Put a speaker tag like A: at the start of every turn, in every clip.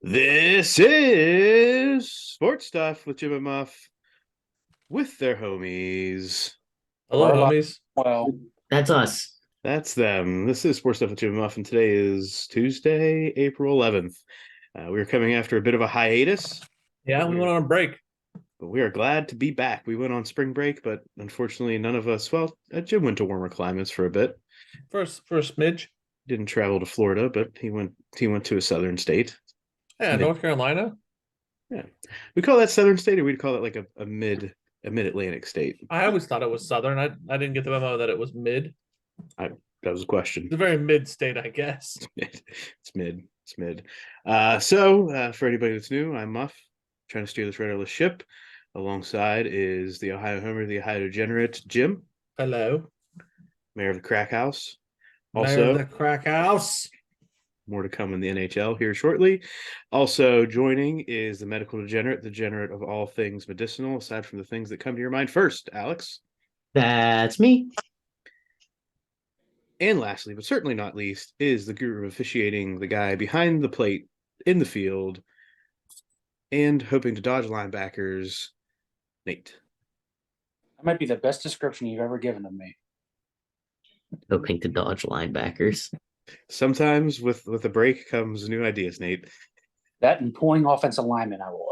A: This is Sports Stuff with Jim and Muff with their homies.
B: Hello,
C: We're alive.
B: homies.
C: Well,
D: That's us.
A: That's them. This is Sports Stuff with Jim and Muff, and today is Tuesday, April 11th. We are coming after a bit of a hiatus,
B: Yeah, we went on a break.
A: but we are glad to be back. We went on spring break, but unfortunately, none of us, Jim went to warmer climates for a bit.
B: For a smidge.
A: Didn't travel to Florida, but he went to a southern state.
B: Yeah, North Carolina.
A: Yeah. We call that southern state, or we'd call it like a mid-Atlantic state.
B: I always thought it was southern. I didn't get the memo that it was mid.
A: That was a question.
B: It's a very mid state, I guess.
A: It's mid. So for anybody that's new, I'm Muff, trying to steer this rudderless ship. Alongside is the Ohio Homer, the Ohio Degenerate, Jim.
B: Hello.
A: Mayor of the Crack House.
B: Mayor of the Crack House.
A: More to come in the NHL here shortly. Also joining is the medical degenerate, the degenerate of all things medicinal, aside from the things that come to your mind first, Alex.
D: That's me.
A: And lastly, but certainly not least, is the guru of officiating, the guy behind the plate in the field and hoping to dodge linebackers, Nate.
C: that might be the best description you've ever given of me.
D: Hoping to dodge linebackers.
A: Sometimes with a break comes new ideas, Nate.
C: That and pulling offensive linemen, I will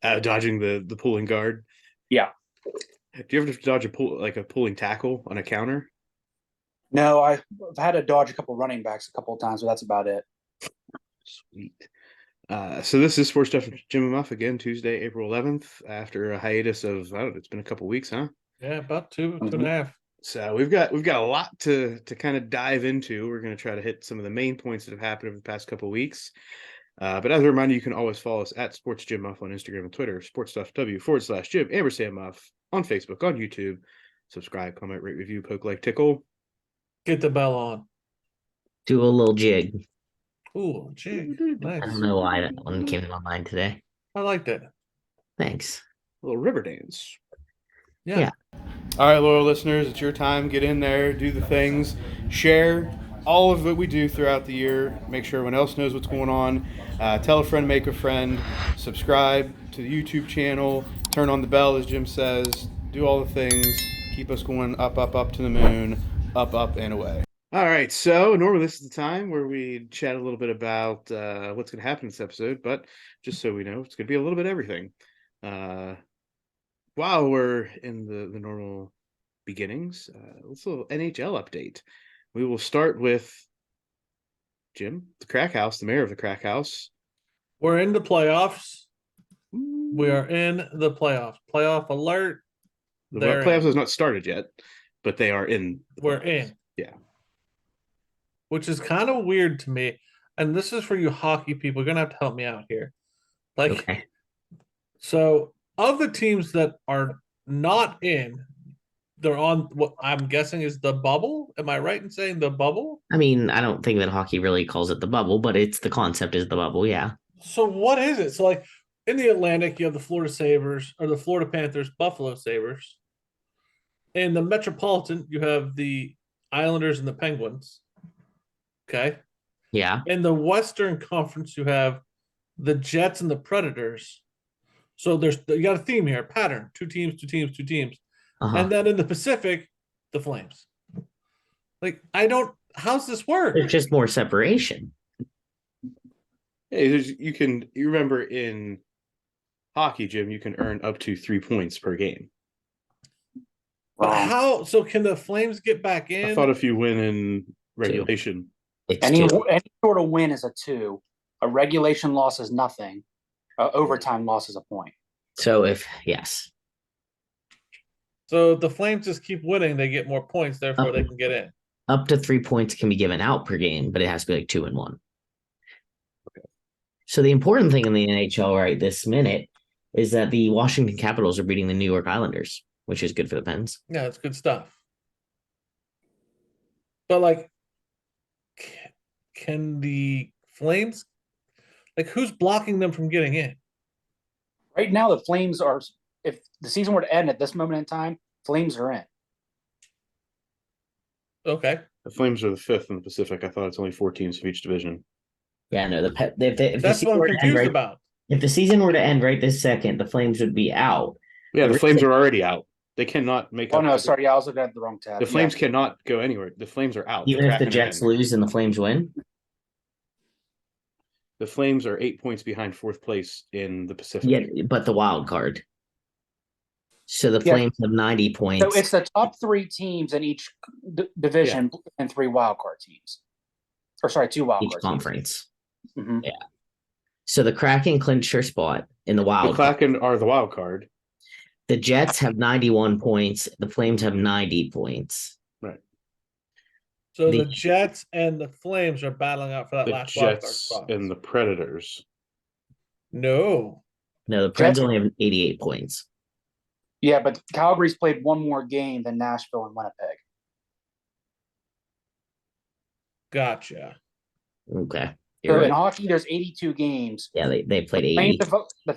C: add.
A: Dodging the pulling guard.
C: Yeah.
A: Do you ever have to dodge a pulling tackle on a counter?
C: No, I've had to dodge a couple running backs a couple of times, but that's about it.
A: Sweet. So this is Sports Stuff with Jim and Muff again, Tuesday, April 11th, after a hiatus of, I don't know, it's been a couple weeks, huh?
B: Yeah, about two and a half.
A: So we've got a lot to kind of dive into. We're going to try to hit some of the main points that have happened over the past couple of weeks. But as a reminder, you can always follow us at Sports Jim Muff on Instagram and Twitter, sportsstuffw/Jim _ Muff on Facebook, on YouTube. Subscribe, comment, rate, review, poke, like, tickle.
B: Get the bell on.
D: Do a little jig.
B: Ooh, jig. Nice.
D: I don't know why that one came to my mind today.
B: I liked it.
D: Thanks.
A: A little river dance.
B: Yeah.
A: All right, loyal listeners, it's your time. Get in there, do the things, share all of what we do throughout the year. Make sure everyone else knows what's going on. Tell a friend, make a friend. Subscribe to the YouTube channel. Turn on the bell, as Jim says. Do all the things. Keep us going up, up, up to the moon. Up, up, and away. All right, so normally this is the time where we chat a little bit about what's going to happen in this episode, but just so we know, it's going to be a little bit of everything. While we're in the normal beginnings, let's a little NHL update. We will start with Jim, the Crack House, the mayor of the Crack House.
B: We're in the playoffs. We are in the playoffs. Playoff alert.
A: The playoffs has not started yet, but they are in.
B: We're in.
A: Yeah.
B: Which is kind of weird to me. And this is for you hockey people. You're going to have to help me out here.
D: Okay.
B: So of the teams that are not in, they're on what I'm guessing is the bubble. Am I right in saying the bubble?
D: I mean, I don't think that hockey really calls it the bubble, but the concept is the bubble, yeah.
B: So what is it? So like in the Atlantic, you have the Florida Sabres or the Florida Panthers, Buffalo Sabres. In the Metropolitan, you have the Islanders and the Penguins. Okay.
D: Yeah.
B: In the Western Conference, you have the Jets and the Predators. So you got a theme here, a pattern. Two teams.
D: Uh-huh.
B: And then in the Pacific, the Flames. Like, how's this work?
D: There's just more separation.
A: Hey, you remember in hockey, Jim, you can earn up to 3 points per game.
B: But how? So can the Flames get back in?
A: I thought if you win in regulation.
C: Any sort of win is a 2. A regulation loss is nothing. Overtime loss is a point.
D: So yes.
B: So the Flames just keep winning, they get more points, therefore they can get in.
D: Up to 3 points can be given out per game, but it has to be like 2 and 1.
A: Okay.
D: So the important thing in the NHL right this minute is that the Washington Capitals are beating the New York Islanders, which is good for the Pens.
B: Yeah, it's good stuff. But like, can the Flames, like, who's blocking them from getting in?
C: Right now, the Flames are, if the season were to end at this moment in time, Flames are in.
B: Okay.
A: The Flames are the 5th in the Pacific. I thought it's only 4 teams of each division.
D: Yeah, no. If the
B: That's
D: season
B: what I'm
D: were to end
B: confused
D: right,
B: about.
D: if the season were to end right this second, the Flames would be out.
A: Yeah,
D: The
A: the Flames
D: reason-
A: are already out. They cannot make
C: Oh
A: up.
C: no,
A: for
C: sorry, I was looking at the wrong tab.
A: The Flames cannot go anywhere. The Flames are out.
D: Even if the
A: Kraken are
D: Jets
A: in.
D: lose and the Flames win.
A: The Flames are 8 points behind fourth place in the Pacific.
D: Yeah, but the wild card. So the
C: Yeah.
D: Flames have 90 points.
C: So it's the top 3 teams in each division and 3 wildcard teams. Or sorry, 2 wildcard
D: each
C: teams.
D: conference.
C: Mhm.
D: Yeah. So the Kraken clinch their spot in the
A: The
D: wild card.
A: Kraken are the wild card.
D: The Jets have 91 points. The Flames have 90 points.
A: Right.
B: So the
D: The-
B: Jets and the Flames are battling out for that
A: The
B: last wild card
A: Jets
B: spot.
A: and the Predators.
B: No.
D: No, the Preds
C: Jets-
D: only have 88 points.
C: Yeah, but Calgary's played one more game than Nashville and Winnipeg.
B: Gotcha.
D: Okay.
C: So
D: You're
C: in
D: right.
C: hockey, there's 82 games.
D: Yeah, they played
C: The
D: 80.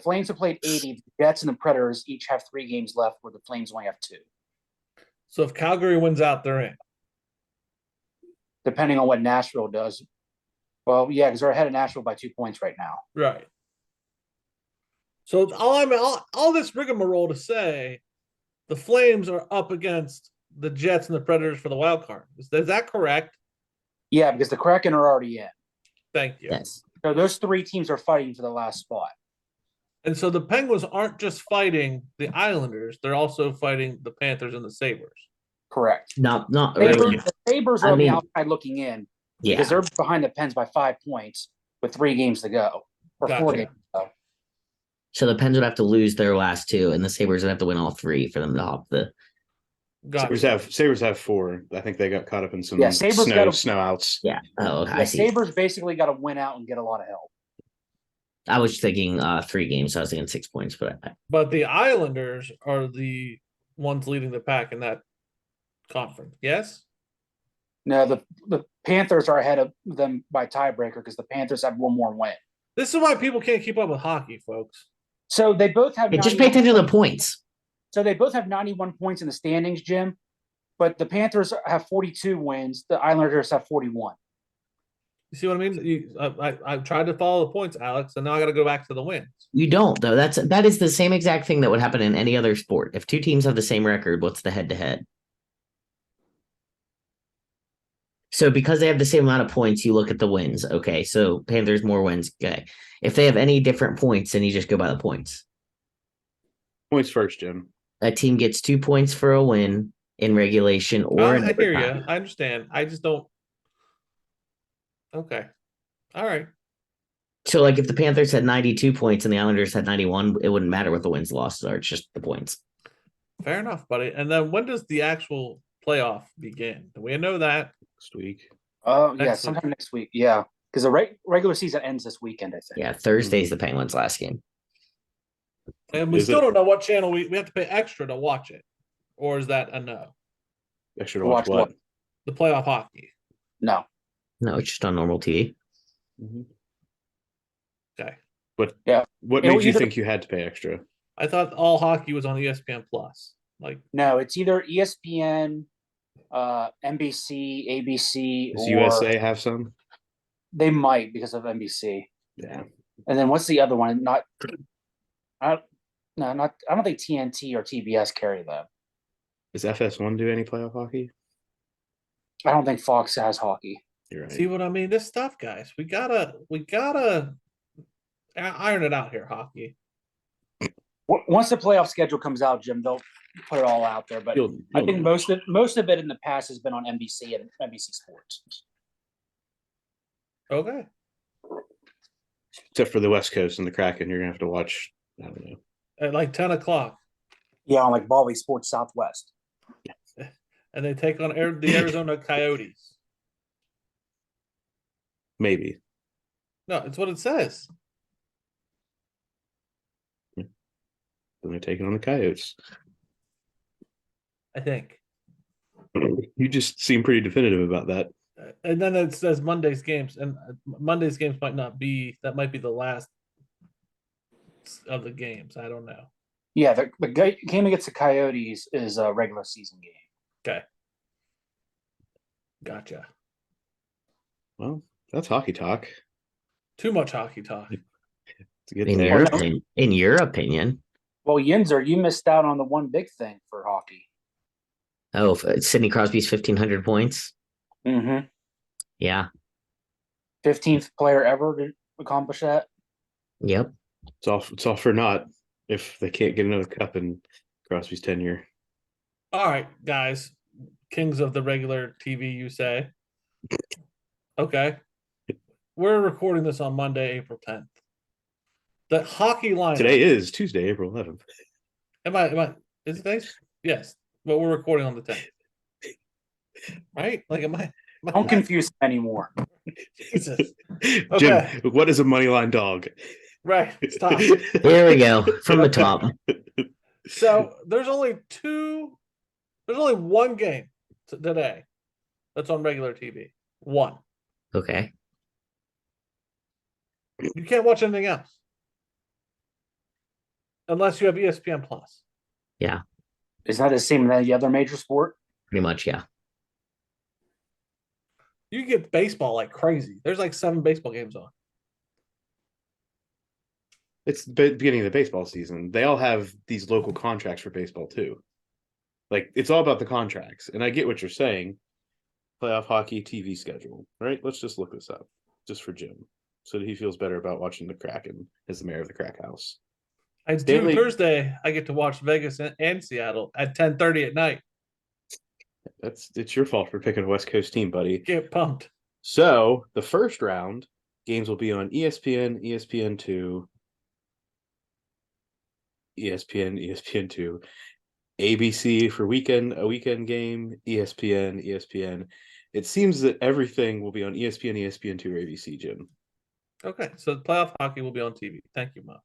C: Flames have played 80. The Jets and the Predators each have 3 games left, where the Flames only have 2.
B: So if Calgary wins out, they're in.
C: Depending on what Nashville does. Well, yeah, because they're ahead of Nashville by 2 points right now.
B: Right. So all this rigmarole to say, the Flames are up against the Jets and the Predators for the wild card. Is that correct?
C: Yeah, because the Kraken are already in.
B: Thank you.
D: Yes.
C: So those 3 teams are fighting for the last spot.
B: And so the Penguins aren't just fighting the Islanders; they're also fighting the Panthers and the Sabres.
C: Correct.
D: Not
C: Sabres,
D: really.
C: the Sabres are
D: I
C: on
D: mean-
C: the outside looking in
D: Yeah.
C: because they're behind the Pens by 5 points with 3 games to go. Or 4
B: Gotcha.
C: games to go.
D: So the Pens would have to lose their last 2, and the Sabres would have to win all 3 for them to hop the.
B: Gotcha.
A: Sabres have 4. I think they got caught up in some
C: Yeah, Sabres gotta-
A: snow outs.
D: Yeah. Oh, I
C: The
D: see.
C: Sabres basically got to win out and get a lot of help.
D: I was thinking 3 games. So I was thinking 6 points, but
B: But the Islanders are the ones leading the pack in that conference. Yes.
C: No, the Panthers are ahead of them by tiebreaker because the Panthers have 1 more win.
B: This is why people can't keep up with hockey, folks.
C: So they both have.
D: hey, just pay
C: 91
D: attention to the points.
C: So they both have 91 points in the standings, Jim. But the Panthers have 42 wins. The Islanders have 41.
B: You see what I mean? I tried to follow the points, Alex, and now I got to go back to the wins.
D: You don't though. That is the same exact thing that would happen in any other sport. If 2 teams have the same record, what's the head-to-head? So because they have the same amount of points, you look at the wins. Okay, so Panthers more wins. Okay, if they have any different points, then you just go by the points.
A: Points first, Jim.
D: A team gets 2 points for a win in regulation or in
B: I hear
D: overtime.
B: you. I understand. I just don't. Okay. All right.
D: So, like, if the Panthers had 92 points and the Islanders had 91, it wouldn't matter what the wins and losses are. It's just the points.
B: Fair enough, buddy. And then when does the actual playoff begin? Do we know that?
A: Next week.
C: Oh, yeah,
B: Next
C: sometime next week. Yeah, because the regular season ends this weekend, I think.
D: Yeah, Thursday's the Penguins' last game.
B: And we
A: Is
B: still
A: it-
B: don't know what channel we have to pay extra to watch it. Or is that a no?
A: Extra to watch what?
B: The playoff hockey.
C: No.
D: No, it's just on normal TV.
B: Okay.
A: But
C: Yeah.
A: what
C: It
A: made
C: was
A: you
C: either-
A: think you had to pay extra?
B: I thought all hockey was on ESPN Plus. Like,
C: No, it's either ESPN, NBC, ABC,
A: Does
C: or
A: USA have some?
C: they might because of NBC.
A: Yeah.
C: And then what's the other one? I don't think TNT or TBS carry them.
A: Does FS1 do any playoff hockey?
C: I don't think Fox has hockey.
A: You're right.
B: see what I mean? This stuff, guys. We gotta iron it out here, hockey.
C: Once the playoff schedule comes out, Jim, they'll put it all out there. But
A: You'll
C: I think
A: know.
C: most of it in the past has been on NBC and NBC Sports.
B: Okay.
A: Except for the West Coast and the Kraken, you're gonna have to watch. I don't know.
B: At like 10 o'clock.
C: Yeah, on like Bally Sports Southwest.
B: And they take on the Arizona Coyotes.
A: Maybe.
B: No, it's what it says.
A: Then they're taking on the Coyotes.
B: I think.
A: You just seem pretty definitive about that.
B: And then it says Monday's games, and Monday's games might not be. That might be the last of the games. I don't know.
C: Yeah, the game against the Coyotes is a regular season game.
B: Okay. Gotcha.
A: Well, that's hockey talk.
B: Too much hockey talk.
A: To get
D: In
A: there.
D: your opinion.
C: Well, Yinzer, you missed out on the one big thing for hockey.
D: Oh, Sidney Crosby's 1,500 points.
C: Mm-hmm.
D: Yeah.
C: 15th player ever to accomplish that.
D: Yep.
A: It's all for naught if they can't get another cup in Crosby's tenure.
B: All right, guys. Kings of the regular TV, you say? Okay. We're recording this on Monday, April 10th. The hockey lineup.
A: Today is Tuesday, April 11th.
B: Is it today? Yes. But we're recording on the 10th. Right? Like, am I
C: Don't confuse him anymore.
B: Jesus.
A: Jim,
B: Okay.
A: what is a money line dog?
B: Right. Stop.
D: There we go. From the top.
B: So there's only one game today that's on regular TV. One.
D: Okay.
B: You can't watch anything else. Unless you have ESPN Plus.
D: Yeah.
C: Is that the same as the other major sport?
D: Pretty much, yeah.
B: You get baseball like crazy. There's like 7 baseball games on.
A: It's the beginning of the baseball season. They all have these local contracts for baseball too. Like, it's all about the contracts. And I get what you're saying. Playoff hockey TV schedule, right? Let's just look this up just for Jim, so that he feels better about watching the Kraken as the mayor of the Crack House.
B: It's due Thursday. I get to watch Vegas and Seattle at 10:30 at night.
A: It's your fault for picking a West Coast team, buddy.
B: Get pumped.
A: So the first round games will be on ESPN, ESPN2, ESPN2, ABC for a weekend game, ESPN. It seems that everything will be on ESPN, ESPN2, or ABC, Jim.
B: Okay, so the playoff hockey will be on TV. Thank you, Muff.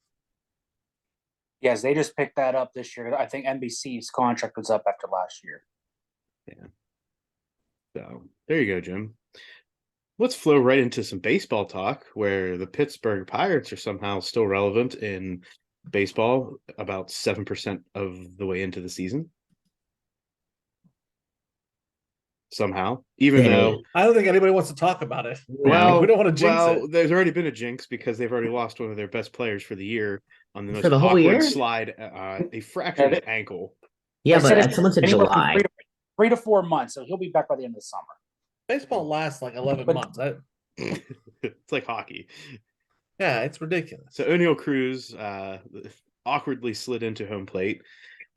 C: Yes, they just picked that up this year. I think NBC's contract was up after last year.
A: Yeah. So there you go, Jim. Let's flow right into some baseball talk, where the Pittsburgh Pirates are somehow still relevant in baseball, about 7% of the way into the season. Somehow, even though
B: I don't think anybody wants to talk about it.
A: well,
B: we don't want to jinx it.
A: There's already been a jinx because they've already lost one of their best players for the year on the most
D: For the whole
A: awkward
D: year?
A: slide, a fractured ankle.
D: Yeah,
C: They said
D: but
C: it's
D: someone said
C: anywhere from
D: July.
C: 3 to 4 months, so he'll be back by the end of the summer.
B: Baseball lasts like 11 months.
A: It's like hockey.
B: Yeah, it's ridiculous.
A: So O'Neill Cruz awkwardly slid into home plate,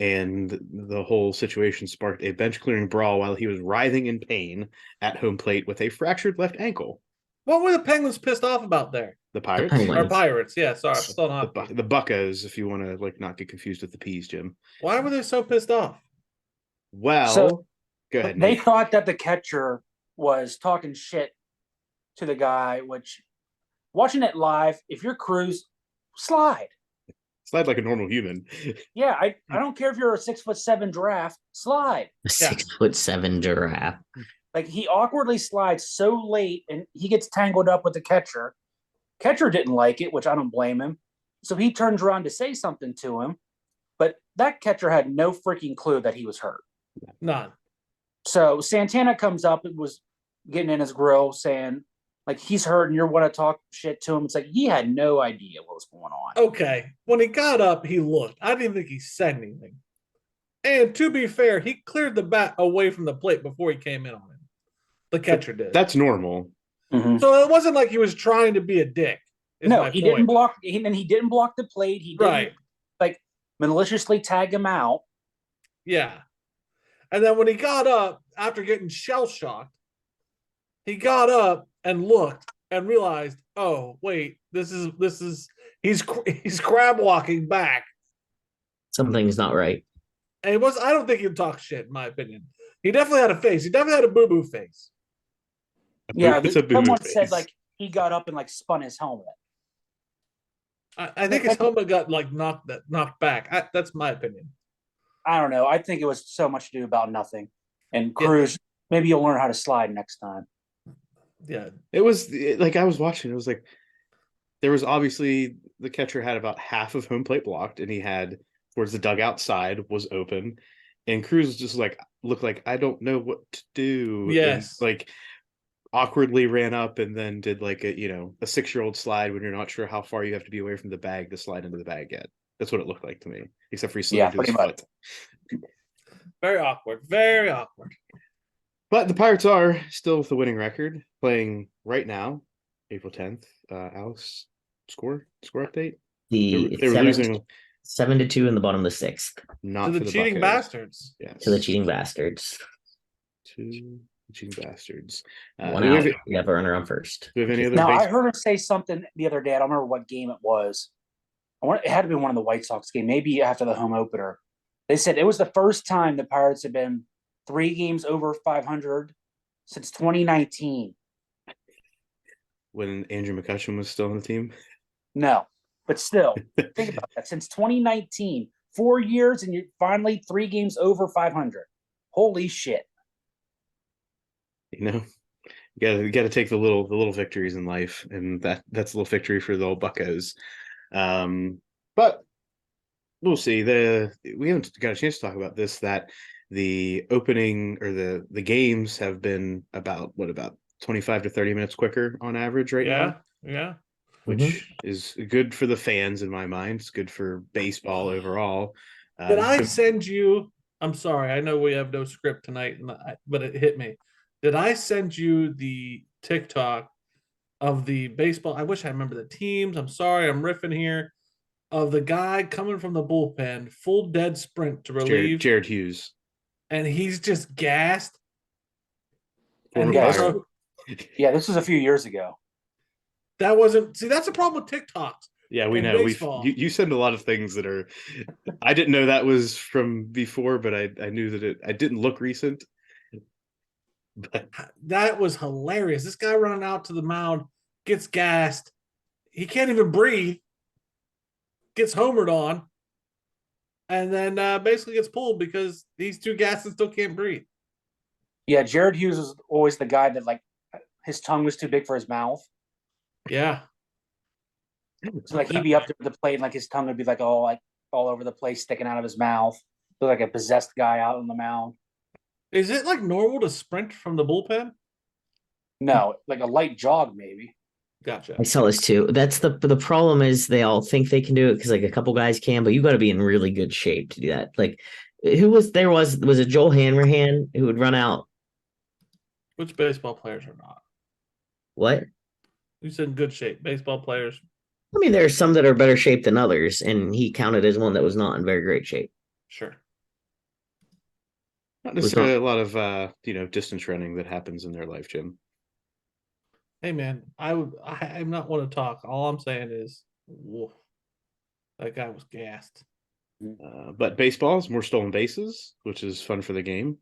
A: and the whole situation sparked a bench-clearing brawl while he was writhing in pain at home plate with a fractured left ankle.
B: What were the Penguins pissed off about there?
A: The Pirates?
D: Penguins.
B: Or Pirates, yeah, sorry. I'm still not.
A: The Buccos, if you want to not get confused with the P's, Jim.
B: Why were they so pissed off?
A: Well, go ahead,
C: They
A: Nate.
C: thought that the catcher was talking shit to the guy, which, watching it live, if you're Cruz, slide.
A: Slide like a normal human.
C: Yeah, I don't care if you're a 6'7" giraffe, slide.
D: A 6'7" giraffe.
C: Like, he awkwardly slides so late and he gets tangled up with the catcher. Catcher didn't like it, which I don't blame him. So he turns around to say something to him, but that catcher had no freaking clue that he was hurt.
B: None.
C: So Santana comes up and was getting in his grill saying, like, he's hurt and you want to talk shit to him. It's like he had no idea what was going on.
B: Okay. When he got up, he looked. I didn't even think he said anything. And to be fair, he cleared the bat away from the plate before he came in on him. The catcher did.
A: That's normal.
C: Mm-hmm.
B: So it wasn't like he was trying to be a dick.
C: No, he didn't block. He didn't block the plate. He didn't like maliciously tag him out.
B: Yeah. And then when he got up after getting shell shocked, he got up and looked and realized, oh wait, this is he's crab walking back.
D: Something's not right.
B: And it was. I don't think he'd talk shit, in my opinion. He definitely had a face. He definitely had a boo-boo face.
C: Yeah,
A: It's a boo-boo
C: someone
A: face.
C: said like he got up and like spun his helmet.
B: I think his helmet got like knocked back. That's my opinion.
C: I don't know. I think it was so much to do about nothing. And Cruz, maybe you'll learn how to slide next time.
B: Yeah.
A: It was like I was watching. It was like there was obviously the catcher had about half of home plate blocked, and he had towards the dugout side was open, and Cruz just like looked like I don't know what to do.
B: Yes.
A: And, like awkwardly ran up and then did like a 6-year-old slide when you're not sure how far you have to be away from the bag to slide into the bag yet. That's what it looked like to me, except for he slid
C: Yeah,
A: into his
C: pretty much.
A: foot.
B: Very awkward. Very awkward.
A: But the Pirates are still with the winning record, playing right now, April 10th. Alex, score update. They were losing
D: 7-2 in the bottom of the 6th
A: not
B: To the
A: for the
B: cheating
A: Buccos.
B: bastards.
A: Yes.
D: to the cheating bastards.
A: To the cheating bastards.
D: One
A: do we
D: out.
A: have,
D: We have a runner on first.
A: do we have any other
C: Now, I
A: base?
C: heard her say something the other day. I don't remember what game it was. It had to be one of the White Sox game, maybe after the home opener. They said it was the first time the Pirates had been 3 games over 500 since 2019.
A: When Andrew McCutcheon was still on the team?
C: No, but still, think about that. Since 2019, 4 years, and you're finally 3 games over 500. Holy shit!
A: You got to take the little victories in life, and that's a little victory for the old Buccos. But we'll see. We haven't got a chance to talk about this. That the opening or the games have been about 25 to 30 minutes quicker on average right now.
B: Yeah.
A: Which is good for the fans in my mind. It's good for baseball overall.
B: Did I send you? I'm sorry. I know we have no script tonight, but it hit me. Did I send you the TikTok of the baseball? I wish I remember the teams. I'm sorry. I'm riffing here. Of the guy coming from the bullpen, full dead sprint to relieve.
A: Jared Hughes.
B: And he's just gassed.
A: Former
C: Yeah,
A: Pirate.
C: Yeah, this was a few years ago.
B: That wasn't. See, that's a problem with TikToks.
A: Yeah, we
B: in
A: know.
B: baseball.
A: You send a lot of things that are. I didn't know that was from before, but I knew that I didn't look recent. But
B: That was hilarious. This guy running out to the mound gets gassed. He can't even breathe. Gets homered on, and then basically gets pulled because these two gassed and still can't breathe.
C: Yeah, Jared Hughes was always the guy that like his tongue was too big for his mouth.
B: Yeah.
C: So like he'd be up there at the plate, and like his tongue would be like all over the place, sticking out of his mouth. Look like a possessed guy out on the mound.
B: Is it like normal to sprint from the bullpen?
C: No, like a light jog maybe.
B: Gotcha.
D: I saw this too. That's the problem is they all think they can do it because like a couple guys can, but you got to be in really good shape to do that. Like, was it Joel Hanrahan who would run out?
B: Which baseball players are not?
D: What?
B: You said good shape. Baseball players.
D: I mean, there are some that are better shape than others, and he counted as one that was not in very great shape.
B: Sure.
A: not necessarily a lot of distance running that happens in their life, Jim.
B: Hey man, I'm not one to talk. All I'm saying is, woof, that guy was gassed.
A: But baseball is more stolen bases, which is fun for the game.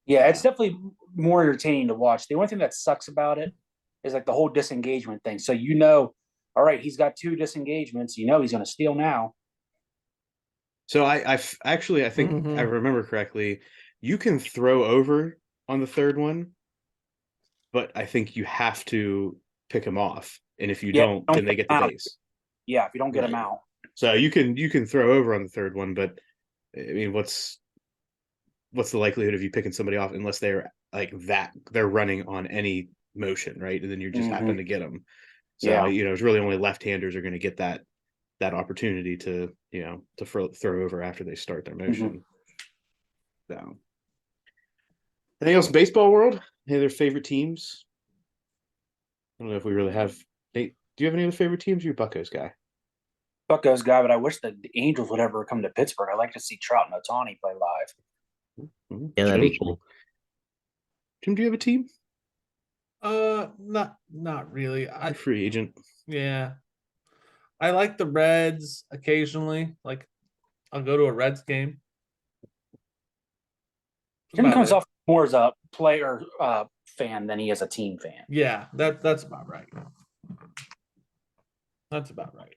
C: Yeah, it's definitely more entertaining to watch. The only thing that sucks about it is like the whole disengagement thing. So all right, he's got 2 disengagements. He's going to steal now.
A: So I think I remember correctly. You can throw over on the third one, but I think you have to pick him off, and if you don't, then they get the base.
C: Yeah, if you don't get him out.
A: So you can throw over on the third one, but I mean, what's the likelihood of you picking somebody off unless they're like that? They're running on any motion, right? And then you just happen to get them. So it's really only left-handers are going to get that opportunity to throw over after they start their motion. So, anything else in baseball world? Any other favorite teams? I don't know if we really have. Nate, do you have any other favorite teams? You're a Buccos guy.
C: Buccos guy, but I wish the Angels would ever come to Pittsburgh. I'd like to see Trout and Ohtani play live.
D: Yeah, that'd be cool.
A: Jim, do you have a team?
B: Not really.
A: I'm free agent.
B: Yeah. I like the Reds occasionally. Like, I'll go to a Reds game.
C: Jim comes off more as a player fan than he is a team fan.
B: Yeah, that's about right. That's about right.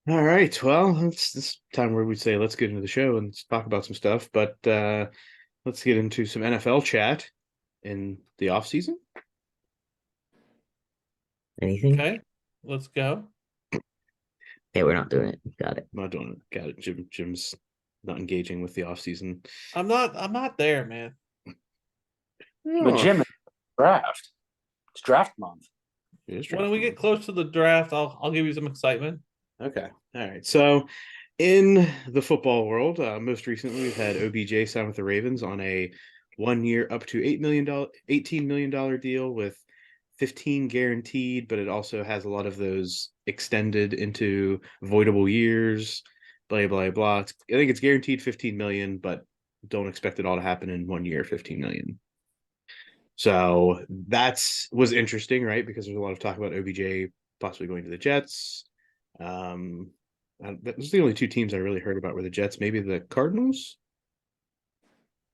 A: All right. Well, it's this time where we say let's get into the show and talk about some stuff. But let's get into some NFL chat in the off season.
D: Anything?
B: Okay, let's go.
D: Yeah, we're not doing it. Got it.
A: I'm not doing it. Got it. Jim's not engaging with the off season.
B: I'm not there, man.
C: But Jim is draft. It's draft month.
A: It is
B: When we
A: draft
B: get close to the draft, I'll give you some excitement.
A: month. Okay. All right. So in the football world, most recently we've had OBJ sign with the Ravens on a 1 year up to $18 million deal with 15 guaranteed, but it also has a lot of those extended into voidable years, blah blah blah. I think it's guaranteed 15 million, but don't expect it all to happen in 1 year, 15 million. So was interesting, right? Because there's a lot of talk about OBJ possibly going to the Jets. Those are the only two teams I really heard about were the Jets, maybe the Cardinals.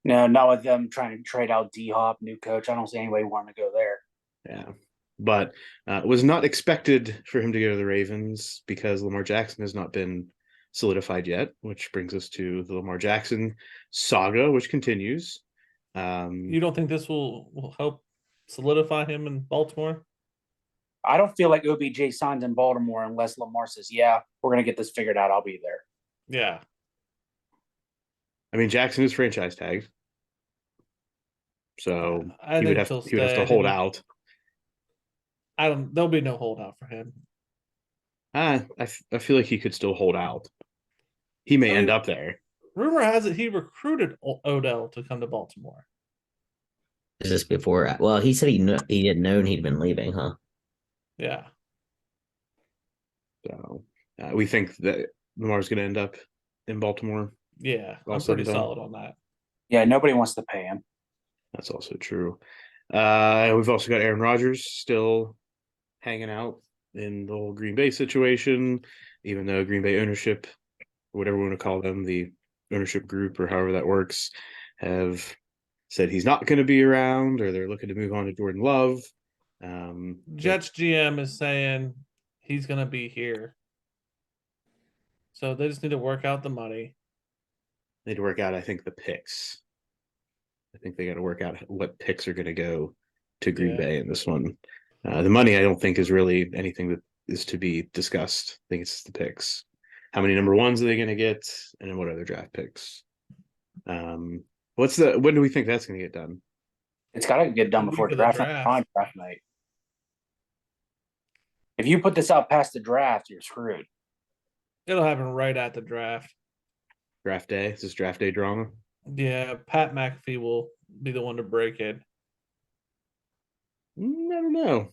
C: No, not with them trying to trade out D-Hop, new coach. I don't see anybody wanting to go there.
A: Yeah, but it was not expected for him to go to the Ravens because Lamar Jackson has not been solidified yet, which brings us to the Lamar Jackson saga, which continues.
B: You don't think this will help solidify him in Baltimore?
C: I don't feel like OBJ signs in Baltimore unless Lamar says, yeah, we're going to get this figured out. I'll be there.
B: Yeah.
A: I mean, Jackson is franchise tagged, so he would have to hold out.
B: There'll be no holdout for him.
A: I feel like he could still hold out. He may end up there.
B: Rumor has it he recruited Odell to come to Baltimore.
D: Is this before? Well, he said he had known he'd been leaving, huh?
B: Yeah.
A: So we think that Lamar's going to end up in Baltimore.
B: Yeah,
A: All
B: I'm
A: said
B: pretty
A: and done.
B: solid on that.
C: Yeah, nobody wants to pay him.
A: That's also true. We've also got Aaron Rodgers still hanging out in the whole Green Bay situation, even though Green Bay ownership, or whatever we want to call them, the ownership group or however that works, have said he's not going to be around, or they're looking to move on to Jordan Love.
B: Jets GM is saying he's going to be here. So they just need to work out the money.
A: Need to work out, I think, the picks. I think they got to work out what picks are going to go to Green Bay in this one. The money, I don't think, is really anything that is to be discussed. I think it's the picks. How many number ones are they going to get, and then what other draft picks? When do we think that's going to get done?
C: It's got to get done before draft night. If you put this out past the draft, you're screwed.
B: It'll happen right at the draft.
A: Draft day? Is this draft day drama?
B: Yeah, Pat McAfee will be the one to break it.
A: I don't know.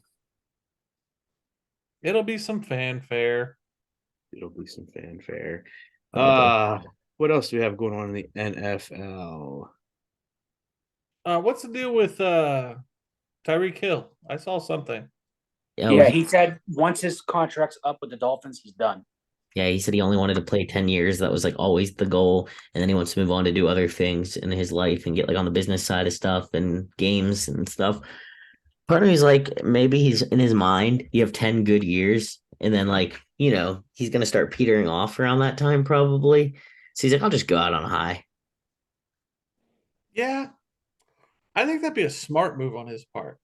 B: It'll be some fanfare.
A: What else do we have going on in the NFL?
B: What's the deal with Tyreek Hill? I saw something.
C: Yeah, he said once his contract's up with the Dolphins, he's done.
D: Yeah, he said he only wanted to play 10 years. That was like always the goal. And then he wants to move on to do other things in his life and get like on the business side of stuff and games and stuff. Part of me is like, maybe he's in his mind, you have 10 good years. And then like, he's going to start petering off around that time probably. So he's like, I'll just go out on a high.
B: Yeah. I think that'd be a smart move on his part.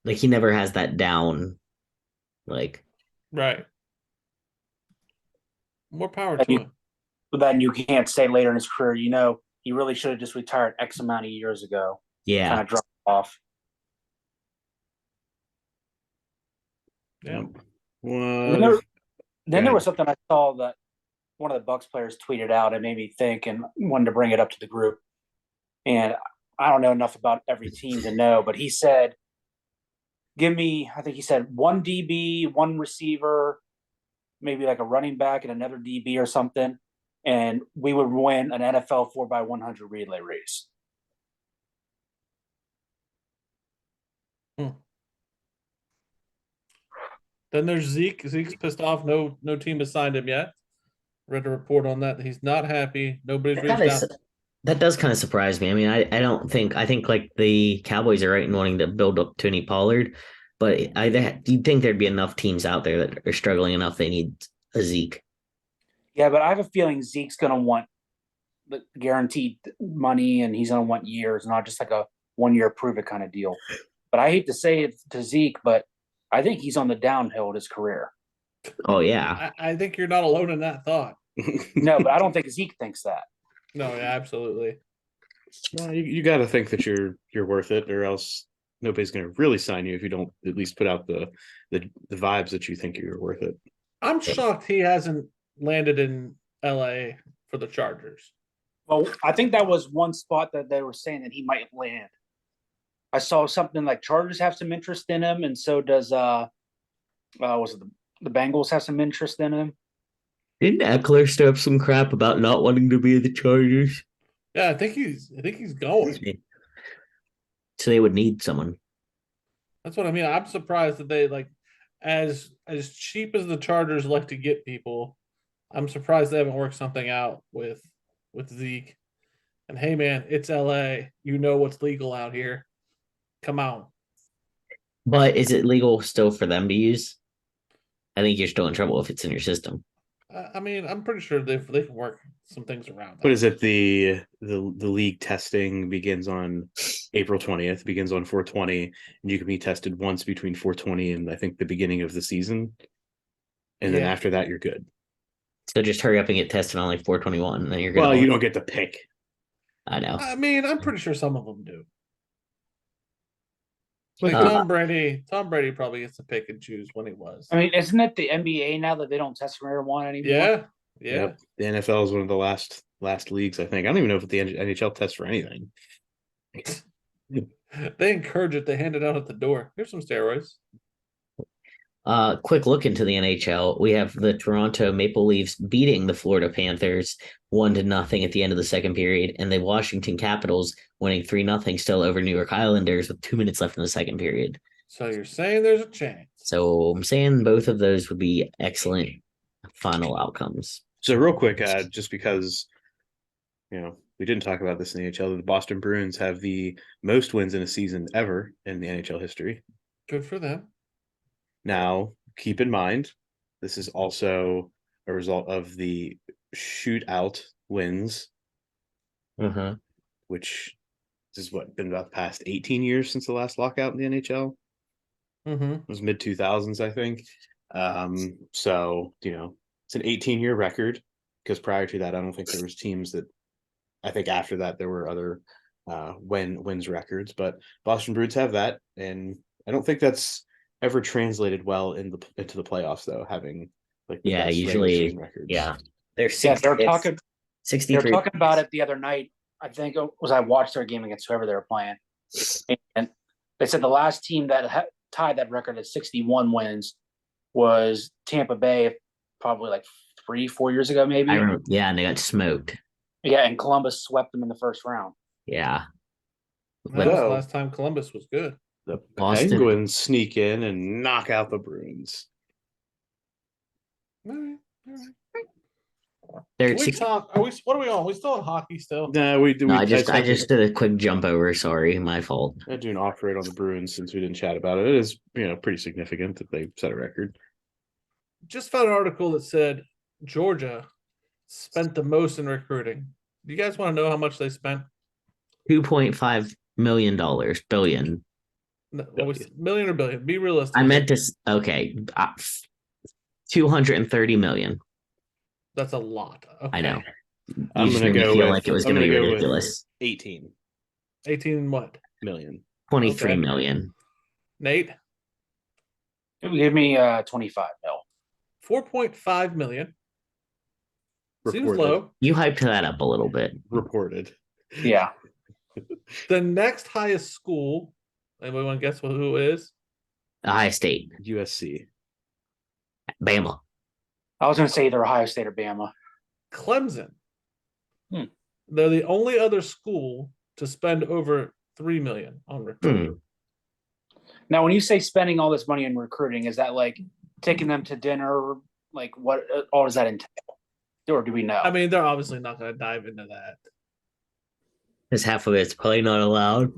D: Like he never has that down. Like.
B: Right. More power to him.
C: But then you can't say later in his career, he really should have just retired X amount of years ago.
D: Yeah.
C: Kind of drop off.
B: Yeah.
C: Then there was something I saw that one of the Bucks players tweeted out and made me think and wanted to bring it up to the group. And I don't know enough about every team to know, but he said, give me, I think he said 1 DB, 1 receiver, maybe like a running back and another DB or something, and we would win an NFL 4x100 relay race.
B: Then there's Zeke. Zeke's pissed off. No team has signed him yet. Read a report on that. He's not happy. Nobody's reached out.
D: That does kind of surprise me. I mean, I think like the Cowboys are right in wanting to build up Tony Pollard, but you'd think there'd be enough teams out there that are struggling enough they need a Zeke.
C: Yeah, but I have a feeling Zeke's going to want the guaranteed money, and he's going to want years, not just like a 1 year prove it kind of deal. But I hate to say it to Zeke, but I think he's on the downhill in his career.
D: Oh yeah,
B: I think you're not alone in that thought.
C: No, but I don't think Zeke thinks that.
B: No, yeah, absolutely.
A: Well, you got to think that you're worth it, or else nobody's going to really sign you if you don't at least put out the vibes that you think you're worth it.
B: I'm shocked he hasn't landed in LA for the Chargers.
C: Well, I think that was one spot that they were saying that he might land. I saw something like Chargers have some interest in him, and so does was it the Bengals have some interest in him?
D: Didn't Eckler stir up some crap about not wanting to be at the Chargers?
B: Yeah, I think he's going.
D: So they would need someone.
B: That's what I mean. I'm surprised that they like as cheap as the Chargers like to get people. I'm surprised they haven't worked something out with Zeke. And hey, man, it's LA. You know what's legal out here. Come on.
D: But is it legal still for them to use? I think you're still in trouble if it's in your system.
B: I mean, I'm pretty sure they can work some things around.
A: What is it? The league testing begins on April 20th, begins on 4/20, and you can be tested once between 4/20 and I think the beginning of the season. And then after that, you're good.
D: So just hurry up and get tested on like 4/21, and then you're good.
A: Well, you don't get to pick.
D: I know.
B: I mean, I'm pretty sure some of them do. Like Tom Brady probably gets to pick and choose when he was.
C: I mean, isn't it the NBA now that they don't test for marijuana anymore?
B: Yeah.
A: Yep. The NFL is one of the last leagues, I think. I don't even know if the NHL tests for anything.
B: They encourage it. They hand it out at the door. Here's some steroids.
D: Quick look into the NHL. We have the Toronto Maple Leafs beating the Florida Panthers 1-0 at the end of the second period, and the Washington Capitals winning 3-0 still over New York Islanders with 2 minutes left in the second period.
B: So you're saying there's a chance.
D: So I'm saying both of those would be excellent final outcomes.
A: So real quick, just because, we didn't talk about this in the NHL, the Boston Bruins have the most wins in a season ever in the NHL history.
B: Good for them.
A: Now, keep in mind, this is also a result of the shootout wins, which is been about the past 18 years since the last lockout in the NHL. It was mid 2000s, I think. So, it's an 18-year record, because prior to that, I don't think there was teams that, I think after that there were other wins records, but Boston Bruins have that, and I don't think that's ever translated well into the playoffs, though, having like the best
D: usually
A: records.
C: They're talking
D: 63.
C: They were talking about it the other night. I think it was I watched their game against whoever they were playing, and they said the last team that tied that record at 61 wins was Tampa Bay, probably like 3-4 years ago, maybe.
D: I remember, and they got smoked.
C: Yeah, and Columbus swept them in the first round.
D: Yeah,
B: that was the last time Columbus was good.
A: The Penguins sneak in and knock out the Bruins.
B: All right.
D: They're
B: what are we on? We still on hockey still?
A: No, we do.
D: No, I just did a quick jump over. Sorry, my fault.
A: I do an off rate on the Bruins since we didn't chat about it. It is, pretty significant that they set a record.
B: Just found an article that said Georgia spent the most in recruiting. Do you guys want to know how much they spent?
D: $2.5 million. Billion.
B: No, million or billion? Be realistic.
D: I meant to. Okay, 230 million.
B: That's a lot. Okay.
D: I know.
A: I'm going to go
D: feel like it was going to be ridiculous.
A: 18
B: what?
A: million.
D: 23 million.
B: Nate?
C: Give me 25 mil.
B: 4.5 million.
A: Reported.
B: Seems low.
D: You hyped that up a little bit.
A: Reported.
C: Yeah.
B: The next highest school, anybody want to guess who it is?
D: Ohio State.
A: USC.
D: Bama.
C: I was going to say either Ohio State or Bama.
B: Clemson. They're the only other school to spend over $3 million on recruiting.
C: Now, when you say spending all this money on recruiting, is that like taking them to dinner? Like, what all does that entail? Or do we know?
B: I mean, they're obviously not going to dive into that.
D: Because half of it's probably not allowed.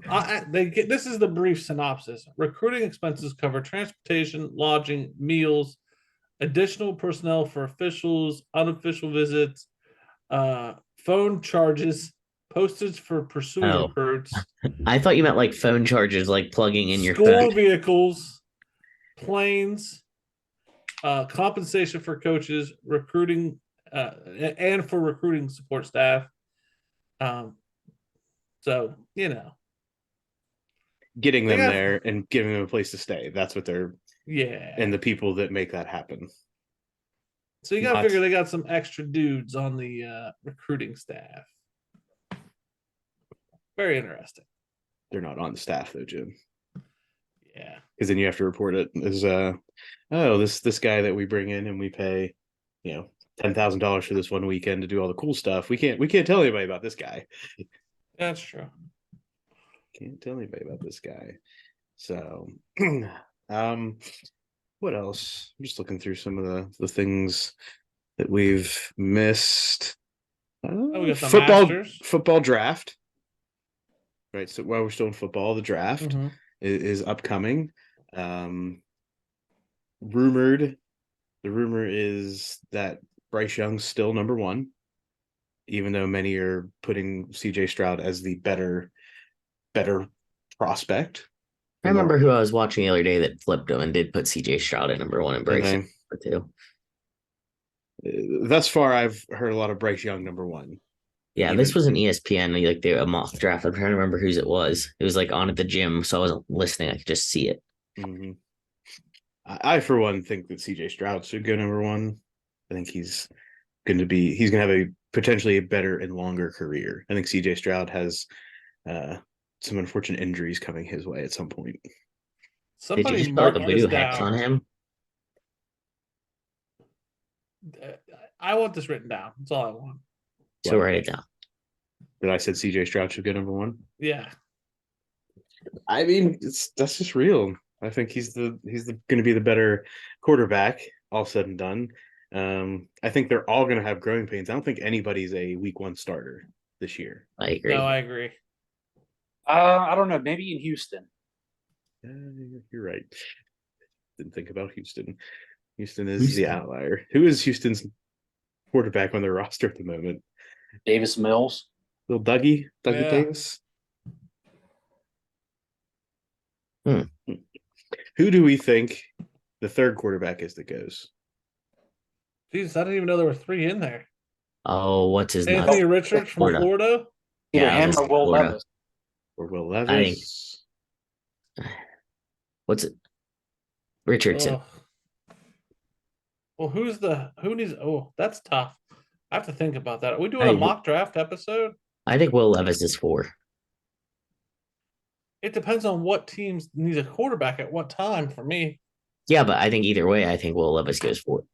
B: This is the brief synopsis. Recruiting expenses cover transportation, lodging, meals, additional personnel for officials, unofficial visits, phone charges, postage for pursuing recruits.
D: I thought you meant like phone charges, like plugging in your
B: school
D: phone.
B: Vehicles, planes, compensation for coaches, recruiting, and for recruiting support staff. So,
A: getting
B: They
A: them
B: got-
A: there and giving them a place to stay. That's what they're
B: Yeah.
A: and the people that make that happen.
B: So you got to
A: Not-
B: figure they got some extra dudes on the recruiting staff. Very interesting.
A: They're not on staff though, Jim.
B: Yeah.
A: Because then you have to report it as this guy that we bring in and we pay, $10,000 for this one weekend to do all the cool stuff. We can't tell anybody about this guy.
B: That's true.
A: Can't tell anybody about this guy. So what else? I'm just looking through some of the things that we've missed.
B: We got the
A: football
B: Masters.
A: football draft. Right. So while we're still in football, the draft
B: Mhm.
A: is upcoming. Rumored. The rumor is that Bryce Young's still number one, even though many are putting CJ Stroud as the better prospect.
D: I remember who I was watching the other day that flipped him and did put CJ Stroud at number one and Bryce
A: Okay.
D: at number two.
A: Thus far, I've heard a lot of Bryce Young number one.
D: Yeah, this was an ESPN, like a mock draft. I'm trying to remember whose it was. It was like on at the gym, so I wasn't listening. I could just see it.
A: Mm-hmm. I, for one, think that CJ Stroud should go number one. I think he's going to have a potentially a better and longer career. I think CJ Stroud has some unfortunate injuries coming his way at some point.
D: Did
B: Somebody
D: you just put
B: mark
D: the
B: this
D: blue hex
B: down.
D: on him?
B: I want this written down. That's all I want.
D: So write it down.
A: That I said CJ Stroud should go number one.
B: Yeah.
A: I mean, that's just real. I think he's going to be the better quarterback, all said and done. I think they're all going to have growing pains. I don't think anybody's a week one starter this year.
D: I agree.
B: No, I agree.
C: I don't know. Maybe in Houston.
A: You're right. Didn't think about Houston. Houston is the outlier. Who is Houston's quarterback on their roster at the moment?
C: Davis Mills.
A: Little Dougie
B: Yeah.
A: Davis.
D: Hmm.
A: Who do we think the third quarterback is that goes?
B: Jesus, I didn't even know there were three in there.
D: Oh, what's his name?
B: Anthony Richards from
D: Florida.
B: Florida.
C: Either
D: Yeah, I
C: him
D: was
C: or
D: gonna
C: Will
D: say Florida.
C: Levis.
A: Or Will Levis?
D: I think- What's it? Richardson.
B: Ugh. Well, who needs? Oh, that's tough. I have to think about that. Are we doing a
D: Hey,
B: mock draft episode?
D: I think Will Levis is 4.
B: It depends on what teams needs a quarterback at what time. For me,
D: Yeah, but I think either way, I think Will Levis goes 4.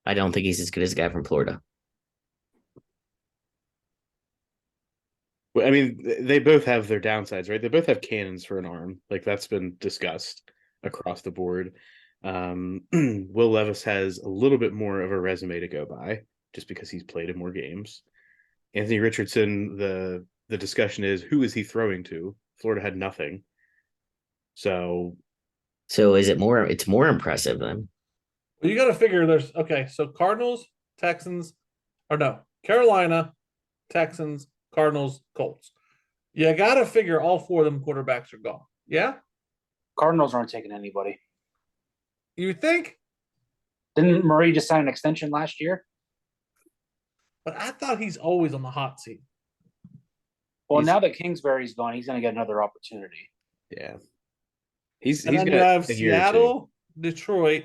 D: I don't think he's as good as the guy from Florida.
A: Well, I mean, they both have their downsides, right? They both have cannons for an arm. Like, that's been discussed across the board. Will Levis has a little bit more of a resume to go by just because he's played in more games. Anthony Richardson, the discussion is, who is he throwing to? Florida had nothing. So
D: is it more? It's more impressive then.
B: well, you got to figure there's okay. So Cardinals, Texans, or no, Carolina, Texans, Cardinals, Colts. You got to figure all four of them quarterbacks are gone. Yeah,
C: Cardinals aren't taking anybody.
B: you think?
C: Didn't Murray just sign an extension last year?
B: But I thought he's always on the hot seat.
C: Well,
A: He's-
C: now that Kingsbury's gone, he's going to get another opportunity.
A: yeah, he's
B: And then
A: got
B: you have
A: a year or two.
B: Seattle, Detroit.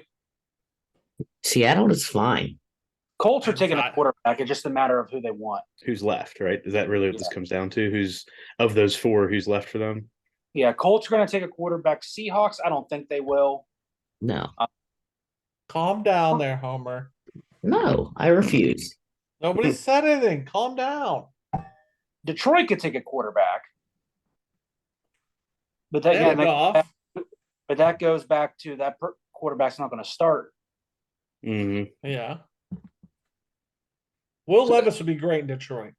D: Seattle is fine.
C: Colts are taking a
B: Right.
C: quarterback. It's just a matter of who they want.
A: Who's left, right? Is that really what this
C: Yeah.
A: comes down to? Who's of those four? Who's left for them?
C: Yeah, Colts are going to take a quarterback. Seahawks, I don't think they will.
D: No,
B: Calm down there, Homer.
D: no, I refuse.
B: Nobody said anything. Calm down.
C: Detroit could take a quarterback. But that,
B: Jared Goff.
C: but that goes back to that quarterback's not going to start.
A: Mm-hmm.
B: Yeah. Will Levis would be great in Detroit.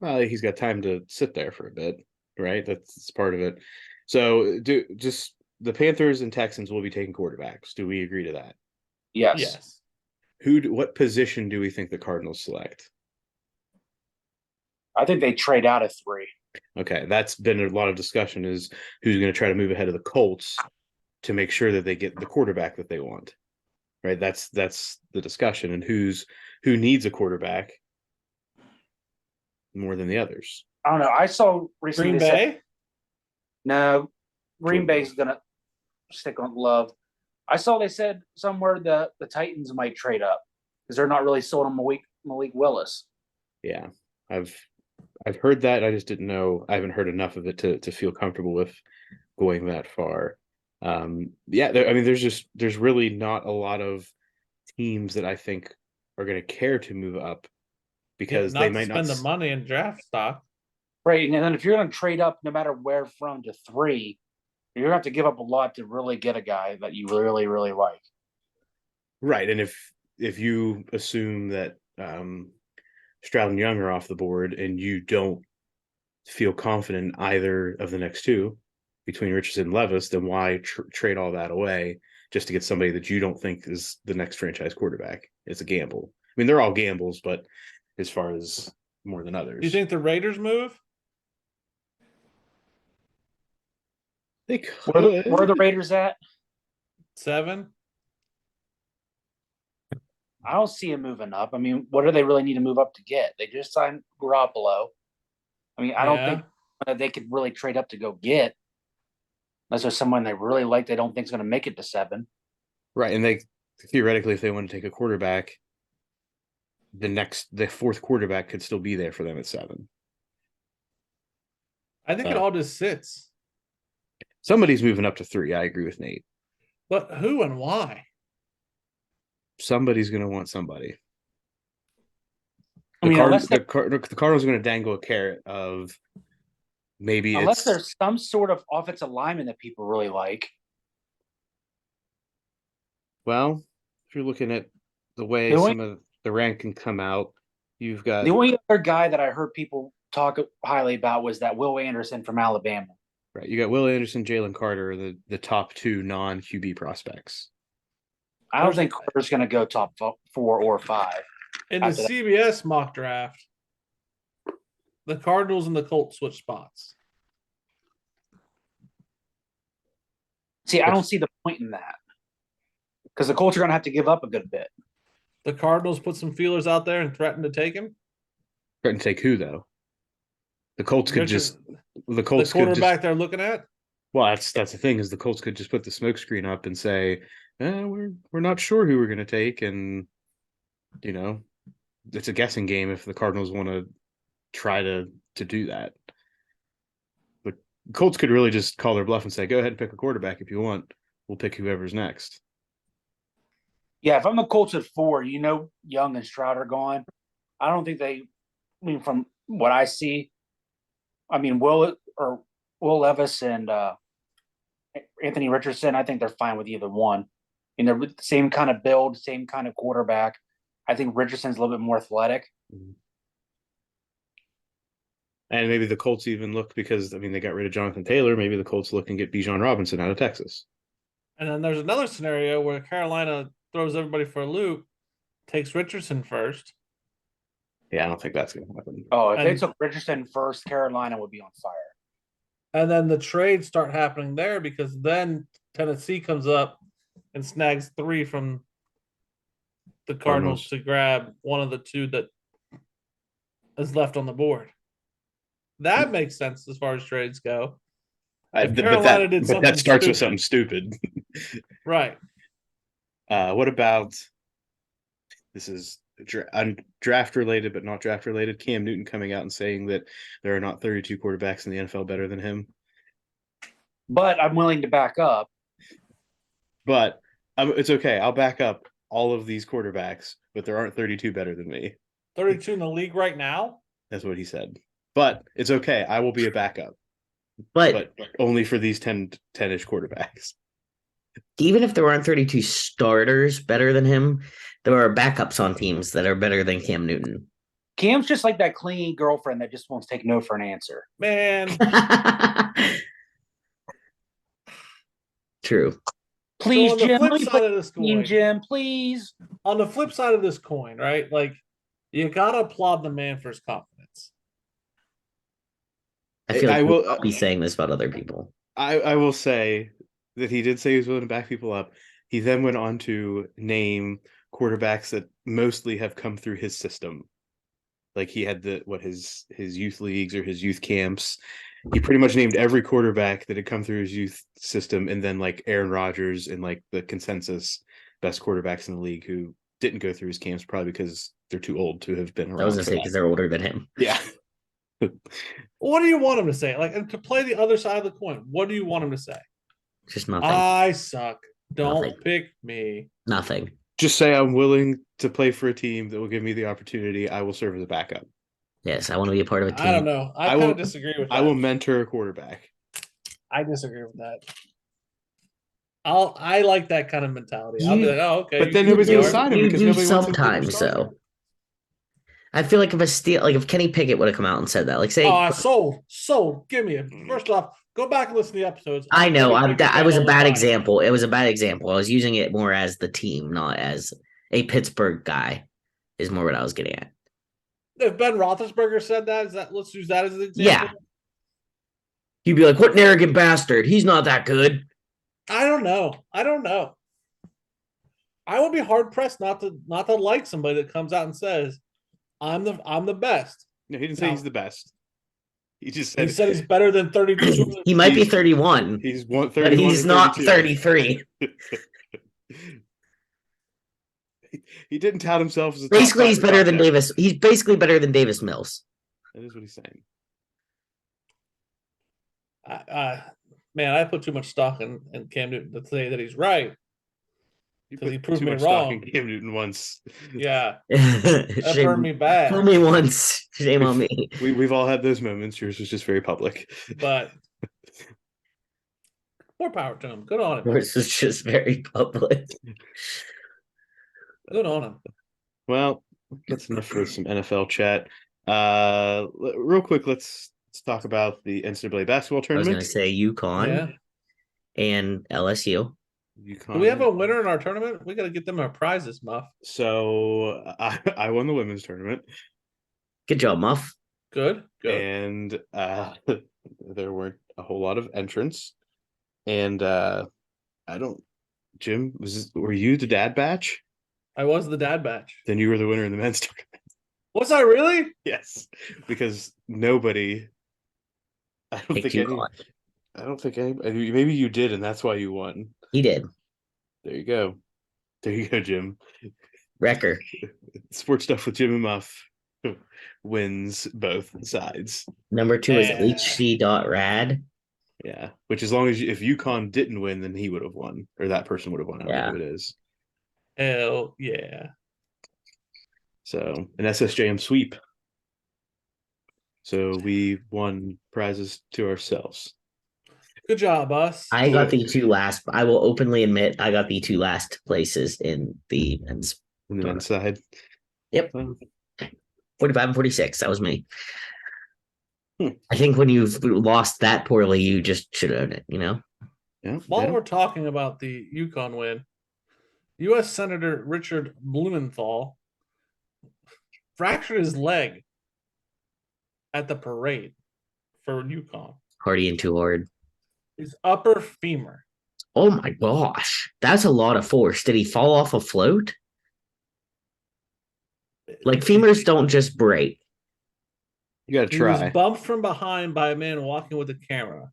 A: Well, he's got time to sit there for a bit, right? That's part of it. So, just the Panthers and Texans will be taking quarterbacks. Do we agree to that?
C: Yes.
B: Yes.
A: What position do we think the Cardinals select?
C: I think they trade out of 3.
A: Okay, that's been a lot of discussion. Is who's going to try to move ahead of the Colts to make sure that they get the quarterback that they want, right? That's the discussion, and who needs a quarterback. more than the others.
C: I don't know. I saw recently
B: Green
C: they said
B: Bay.
C: no, Green
A: Jordan
C: Bay's gonna stick on Love. I saw they said somewhere the Titans might trade up because they're not really sold on Malik Willis.
A: Yeah, I've heard that. I just didn't know. I haven't heard enough of it to feel comfortable with going that far. Yeah, I mean, there's really not a lot of teams that I think are going to care to move up
B: Yeah,
A: because they
B: not to
A: might not.
B: spend the money in draft stock.
C: Right. And then if you're gonna trade up no matter where from to 3, you're gonna have to give up a lot to really get a guy that you really, really like.
A: Right, and if you assume that Stroud and Young are off the board and you don't feel confident in either of the next two between Richardson and Levis, then why trade all that away just to get somebody that you don't think is the next franchise quarterback? It's a gamble. I mean, they're all gambles, but as far as more than others,
B: Do you think the Raiders move?
A: they
C: Where are the
A: could.
C: Raiders at?
B: 7?
C: I don't see him moving up. I mean, what do they really need to move up to get? They just signed Garoppolo. I mean, I don't think they could really trade up to go get unless there's someone they really like they don't think is going to make it to 7.
A: Right, and they theoretically, if they want to take a quarterback, the fourth quarterback could still be there for them at 7.
B: I think it all just sits.
A: Somebody's moving up to 3. I agree with Nate.
B: But who and why?
A: Somebody's going to want somebody.
C: I mean,
A: the Cardinals are going to dangle a carrot of maybe
C: unless there's some sort of offensive lineman that people really like.
A: Well, if you're looking at the way some of the rank can come out, you've got
C: the only other guy that I heard people talk highly about was that Will Anderson from Alabama.
A: Right, you got Will Anderson, Jalen Carter, the top 2 non QB prospects.
C: I don't think Carter's going to go top 4 or 5.
B: In the CBS mock draft, the Cardinals and the Colts switch spots.
C: See, I don't see the point in that because the Colts are going to have to give up a good bit.
B: The Cardinals put some feelers out there and threaten to take him.
A: Threaten to take who though? The Colts could the
B: quarterback they're looking at.
A: Well, that's the thing is the Colts could just put the smoke screen up and say, we're not sure who we're going to take, and it's a guessing game if the Cardinals want to try to do that. But Colts could really just call their bluff and say, go ahead and pick a quarterback if you want. We'll pick whoever's next.
C: Yeah, if I'm the Colts at 4, Young and Stroud are gone. I don't think from what I see, Will Levis and Anthony Richardson, I think they're fine with either one. They're the same kind of build, same kind of quarterback. I think Richardson's a little bit more athletic.
A: Mm-hmm. And maybe the Colts even look because, they got rid of Jonathan Taylor. Maybe the Colts look and get Bijan Robinson out of Texas.
B: And then there's another scenario where Carolina throws everybody for a loop, takes Richardson first.
A: Yeah, I don't think that's going to happen.
C: Oh, if they took Richardson first, Carolina would be on fire.
B: And then the trades start happening there because then Tennessee comes up and snags 3 from the Cardinals to grab one of the 2 that is left on the board. That makes sense as far as trades go.
A: But that starts with something stupid.
B: Right.
A: What about, this is draft related, but not draft related, Cam Newton coming out and saying that there are not 32 quarterbacks in the NFL better than him.
C: But I'm willing to back up.
A: But it's okay. I'll back up all of these quarterbacks, but there aren't 32 better than me.
B: 32 in the league right now?
A: That's what he said. But it's okay. I will be a backup.
D: But
A: only for these 10-ish quarterbacks.
D: Even if there aren't 32 starters better than him, there are backups on teams that are better than Cam Newton.
C: Cam's just like that clingy girlfriend that just wants to take no for an answer.
B: Man.
D: True.
C: Please,
B: so
C: Jim, please.
B: On the flip side of this coin, right? Like, you got to applaud the man for his confidence.
D: I feel like I will be saying this about other people.
A: I will say that he did say he was willing to back people up. He then went on to name quarterbacks that mostly have come through his system. Like he had his youth leagues or his youth camps. He pretty much named every quarterback that had come through his youth system, and then like Aaron Rodgers and like the consensus best quarterbacks in the league who didn't go through his camps, probably because they're too old to have been around.
D: I was gonna say because they're older than him.
A: Yeah.
B: What do you want him to say? Like, and to play the other side of the coin, what do you want him to say?
D: Just nothing.
B: I suck. Don't
D: Nothing.
B: pick me.
D: Nothing.
A: Just say I'm willing to play for a team that will give me the opportunity. I will serve as a backup.
D: Yes, I want to be a part of a team.
B: I don't know. I kind of disagree with that.
A: I will mentor a quarterback.
B: I disagree with that. I like that kind of mentality. I'll be like, oh, okay.
A: But then nobody's going to sign him because nobody wants him to be
D: sometimes
A: a starter.
D: so. I feel like if Kenny Pickett would have come out and said that, like say,
B: sold. Give me it. First off, go back and listen to the episodes.
D: I know I was a bad example. It was a bad example. I was using it more as the team, not as a Pittsburgh guy. Is more what I was getting at.
B: If Ben Roethlisberger said that, let's use that as an example.
D: Yeah. You'd be like, what an arrogant bastard. He's not that good.
B: I don't know. I would be hard pressed not to like somebody that comes out and says, I'm the best.
A: No, he didn't say he's the best. He just said
B: he's better than 32.
D: He might be 31.
A: He's 31.
D: But he's not 33.
A: He didn't tout himself as a
D: basically he's better than Davis. He's basically better than Davis Mills.
A: That is what he's saying.
B: Man, I put too much stock in Cam Newton to say that he's right. Because he proved me wrong.
A: Cam Newton once.
B: Yeah. That burned me bad.
D: Told me once. Shame on me.
A: We've all had those moments. Yours was just very public.
B: But more power to him. Good on him.
D: Yours was just very public.
B: Good on him.
A: Well, that's enough for some NFL chat. Real quick, let's talk about the NCAA basketball tournament.
D: I was going to say UConn and LSU.
B: Do we have a winner in our tournament? We got to get them our prizes, Muff.
A: So I won the women's tournament.
D: Good job, Muff.
B: Good.
A: And there weren't a whole lot of entrants. And Jim, were you the dad batch?
B: I was the dad batch.
A: Then you were the winner in the men's tournament.
B: Was I really?
A: Yes, because nobody. I don't think anybody. Maybe you did, and that's why you won.
D: He did.
A: There you go, Jim.
D: Wrecker.
A: Sports stuff with Jim and Muff wins both sides.
D: Number 2 is HC.Rad.
A: Yeah, which as long as if UConn didn't win, then he would have won, or that person would have won. I don't know who it is.
B: Hell yeah.
A: So an SSJM sweep. So we won prizes to ourselves.
B: Good job, us.
D: I got the 2 last. I will openly admit I got the 2 last places in the men's.
A: On the men's side.
D: Yep. 45 and 46. That was me. I think when you've lost that poorly, you just should own it,
A: Yeah.
B: While we're talking about the UConn win, U.S. Senator Richard Blumenthal fractured his leg at the parade for UConn.
D: Partying too hard.
B: His upper femur.
D: Oh my gosh. That's a lot of force. Did he fall off a float? Like femurs don't just break.
A: You gotta try.
B: He was bumped from behind by a man walking with a camera.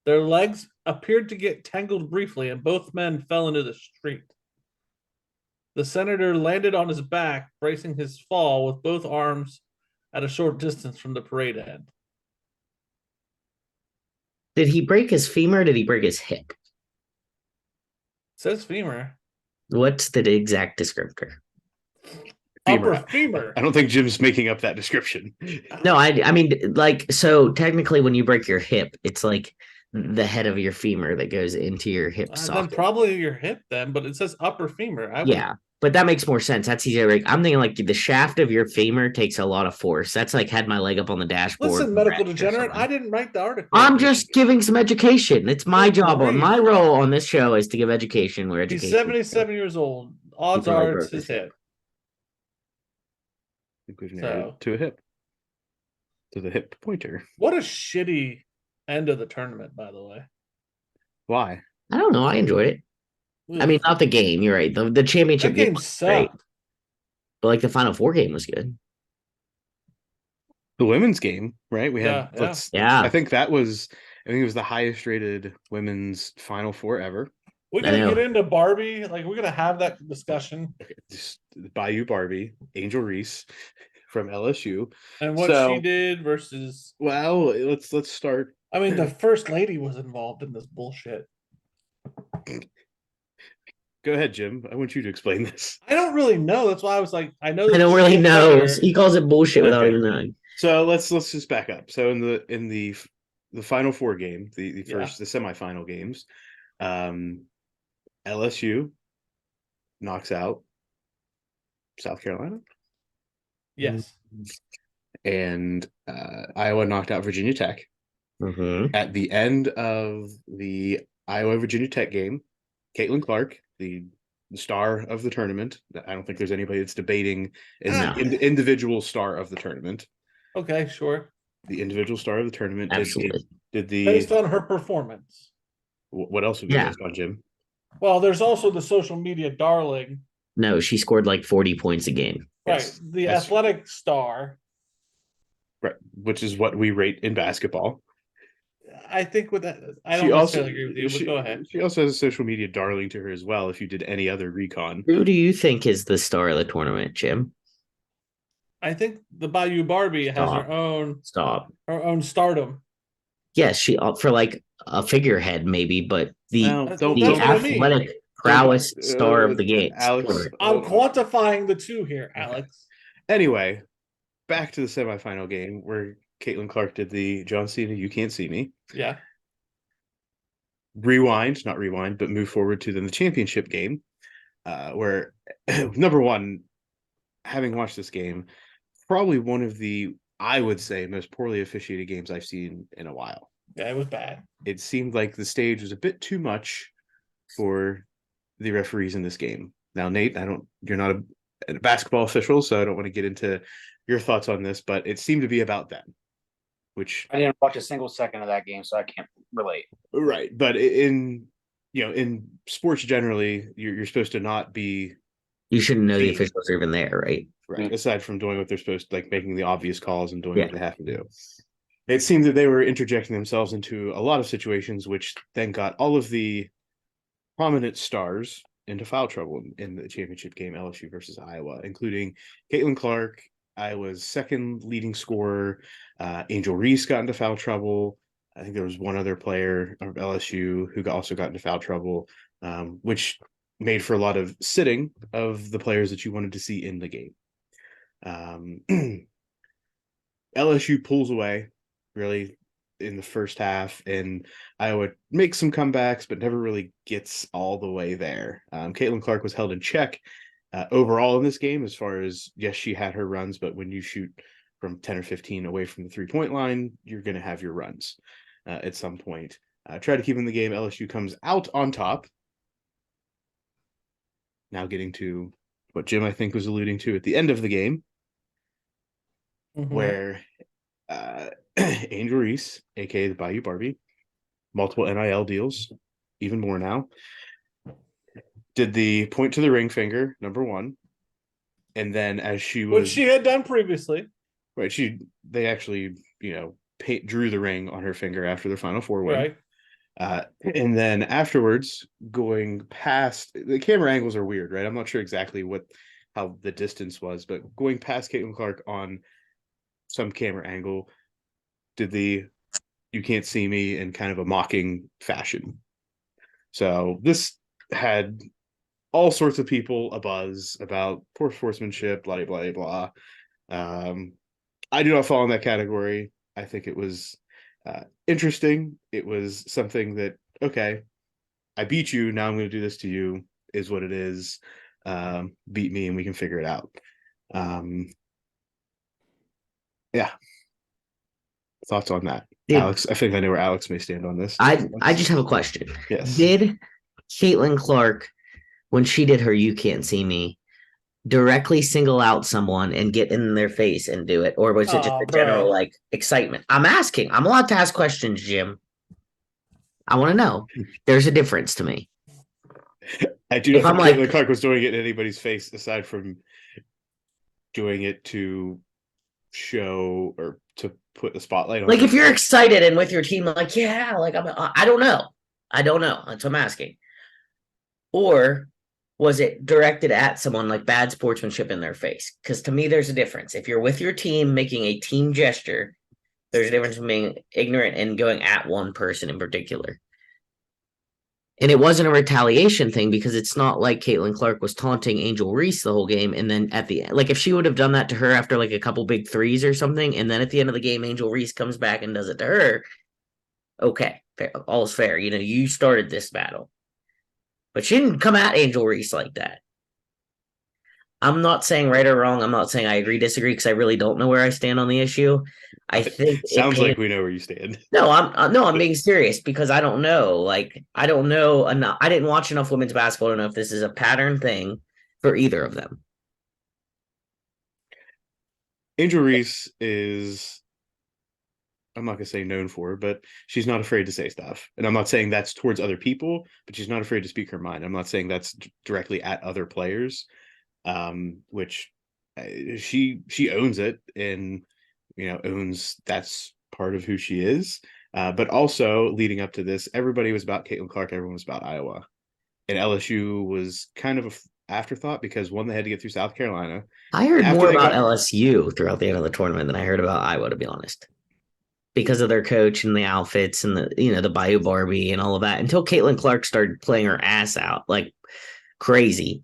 B: Their legs appeared to get tangled briefly, and both men fell into the street. The senator landed on his back, bracing his fall with both arms at a short distance from the parade end.
D: Did he break his femur or did he break his hip?
B: It says femur.
D: What's the exact descriptor?
B: Upper femur.
A: I don't think Jim's making up that description.
D: No, I mean, like, so technically when you break your hip, it's like the head of your femur that goes into your hip socket.
B: Then probably your hip then, but it says upper femur.
D: But that makes more sense. That's easier. Like, I'm thinking like the shaft of your femur takes a lot of force. That's like had my leg up on the dashboard.
B: Listen, medical degenerate, I didn't write the article.
D: I'm just giving some education. It's my job. My role on this show is to give education. Where education.
B: He's 77 years old. Odds are it's his hip.
A: To a hip. To the hip pointer.
B: What a shitty end of the tournament, by the way.
A: Why?
D: I don't know. I enjoyed it. I mean, not the game. You're right. The championship
B: game sucked.
D: But like the Final Four game was good.
A: the women's game, right? We had
B: Yeah.
D: Yeah.
A: I think it was the highest rated women's Final Four ever.
B: We
D: I
B: gotta
D: know.
B: get into Barbie. Like we're gonna have that discussion
A: Just Bayou Barbie, Angel Reese from LSU.
B: and what she
A: So,
B: did versus.
A: well, let's start.
B: I mean, the first lady was involved in this bullshit.
A: Go ahead, Jim. I want you to explain this.
B: I don't really know. That's why I was like, I know.
D: I
B: that
D: don't
B: she's
D: really
B: a
D: know.
B: player.
D: He calls it bullshit without
A: Okay.
D: even knowing.
A: So let's just back up. So in the Final Four game, the first the semifinal games, LSU knocks out South Carolina.
B: Yes.
A: And Iowa knocked out Virginia Tech.
D: Mm-hmm.
A: At the end of the Iowa-Virginia Tech game, Caitlin Clark, the star of the tournament, I don't think there's anybody that's debating is the individual star of the tournament.
B: Okay, sure.
A: The individual star of the tournament
D: Absolutely.
A: did the
B: Based on her performance.
A: what else would be based on, Jim?
B: Well, there's also the social media darling.
D: No, she scored like 40 points a game.
A: Yes,
B: right. The athletic star.
A: Right, which is what we rate in basketball.
B: I think with that, I don't necessarily agree with you, but go ahead.
A: She also has a social media darling to her as well, if you did any other recon.
D: Who do you think is the star of the tournament, Jim?
B: I think the Bayou Barbie has her own stardom.
D: Yes, she for like a figurehead maybe, but the athletic prowess star of the game.
A: Alex,
B: I'm quantifying the two here, Alex.
A: Anyway, back to the semifinal game where Caitlin Clark did the John Cena "You Can't See Me."
B: Yeah.
A: Not rewind, but move forward to the championship game, where number one, having watched this game, probably one of the, I would say, most poorly officiated games I've seen in a while.
B: Yeah, it was bad.
A: It seemed like the stage was a bit too much for the referees in this game. Now, Nate, you're not a basketball official, so I don't want to get into your thoughts on this, but it seemed to be about them, which
C: I didn't watch a single second of that game, so I can't relate.
A: Right, but in sports generally, you're supposed to not be.
D: You shouldn't know the officials are even there, right?
A: Right. Aside from doing what they're supposed to, like making the obvious calls and doing what they have to do. It seemed that they were interjecting themselves into a lot of situations, which then got all of the prominent stars into foul trouble in the championship game, LSU versus Iowa, including Caitlin Clark, Iowa's second leading scorer. Angel Reese got into foul trouble. I think there was one other player of LSU who also got into foul trouble, which made for a lot of sitting of the players that you wanted to see in the game. LSU pulls away really in the first half, and Iowa makes some comebacks, but never really gets all the way there. Caitlin Clark was held in check overall in this game, as far as, yes, she had her runs, but when you shoot from 10 or 15 away from the 3-point line, you're going to have your runs at some point. Try to keep in the game. LSU comes out on top. Now getting to what Jim, I think, was alluding to at the end of the game, where Angel Reese, aka the Bayou Barbie, multiple NIL deals, even more now, did the point to the ring finger, number one, and then as she was,
B: which she had done previously,
A: right? They actually drew the ring on her finger after their Final Four win.
B: Right.
A: And then afterwards, going past, the camera angles are weird, right? I'm not sure exactly how the distance was, but going past Caitlin Clark on some camera angle, did the "You Can't See Me" in kind of a mocking fashion. So this had all sorts of people abuzz about poor sportsmanship, blah, blah, blah. I do not fall in that category. I think it was interesting. It was something that, okay, I beat you, now I'm going to do this to you, is what it is. Beat me and we can figure it out. Yeah. Thoughts on that? Alex, I think I know where Alex may stand on this.
D: I just have a question.
A: Yes.
D: Did Caitlin Clark, when she did her "You Can't See Me," directly single out someone and get in their face and do it, or was it just a general like excitement? I'm asking. I'm allowed to ask questions, Jim. I want to know. There's a difference to me.
A: I do not think Caitlin Clark was doing it in anybody's face, aside from doing it to show or to put a spotlight on.
D: Like if you're excited and with your team, like, yeah, like I don't know. I don't know. That's what I'm asking. Or was it directed at someone like bad sportsmanship in their face? Because to me, there's a difference. If you're with your team making a team gesture, there's a difference between being ignorant and going at one person in particular. And it wasn't a retaliation thing because it's not like Caitlin Clark was taunting Angel Reese the whole game. And then at the end, like if she would have done that to her after like a couple big threes or something, and then at the end of the game, Angel Reese comes back and does it to her, okay, fair, all's fair. You know, you started this battle. But she didn't come at Angel Reese like that. I'm not saying right or wrong. I'm not saying I agree, disagree, because I really don't know where I stand on the issue. I think
A: sounds like we know where you stand.
D: No, I'm being serious because I don't know. Like I don't know enough. I didn't watch enough women's basketball to know if this is a pattern thing for either of them.
A: Angel Reese is, I'm not gonna say known for, but she's not afraid to say stuff. And I'm not saying that's towards other people, but she's not afraid to speak her mind. I'm not saying that's directly at other players, which she owns it and owns that's part of who she is. But also leading up to this, everybody was about Caitlin Clark, everyone was about Iowa, and LSU was kind of a afterthought because one, they had to get through South Carolina.
D: I heard more about LSU throughout the end of the tournament than I heard about Iowa, to be honest, because of their coach and the outfits and the Bayou Barbie and all of that. Until Caitlin Clark started playing her ass out like crazy,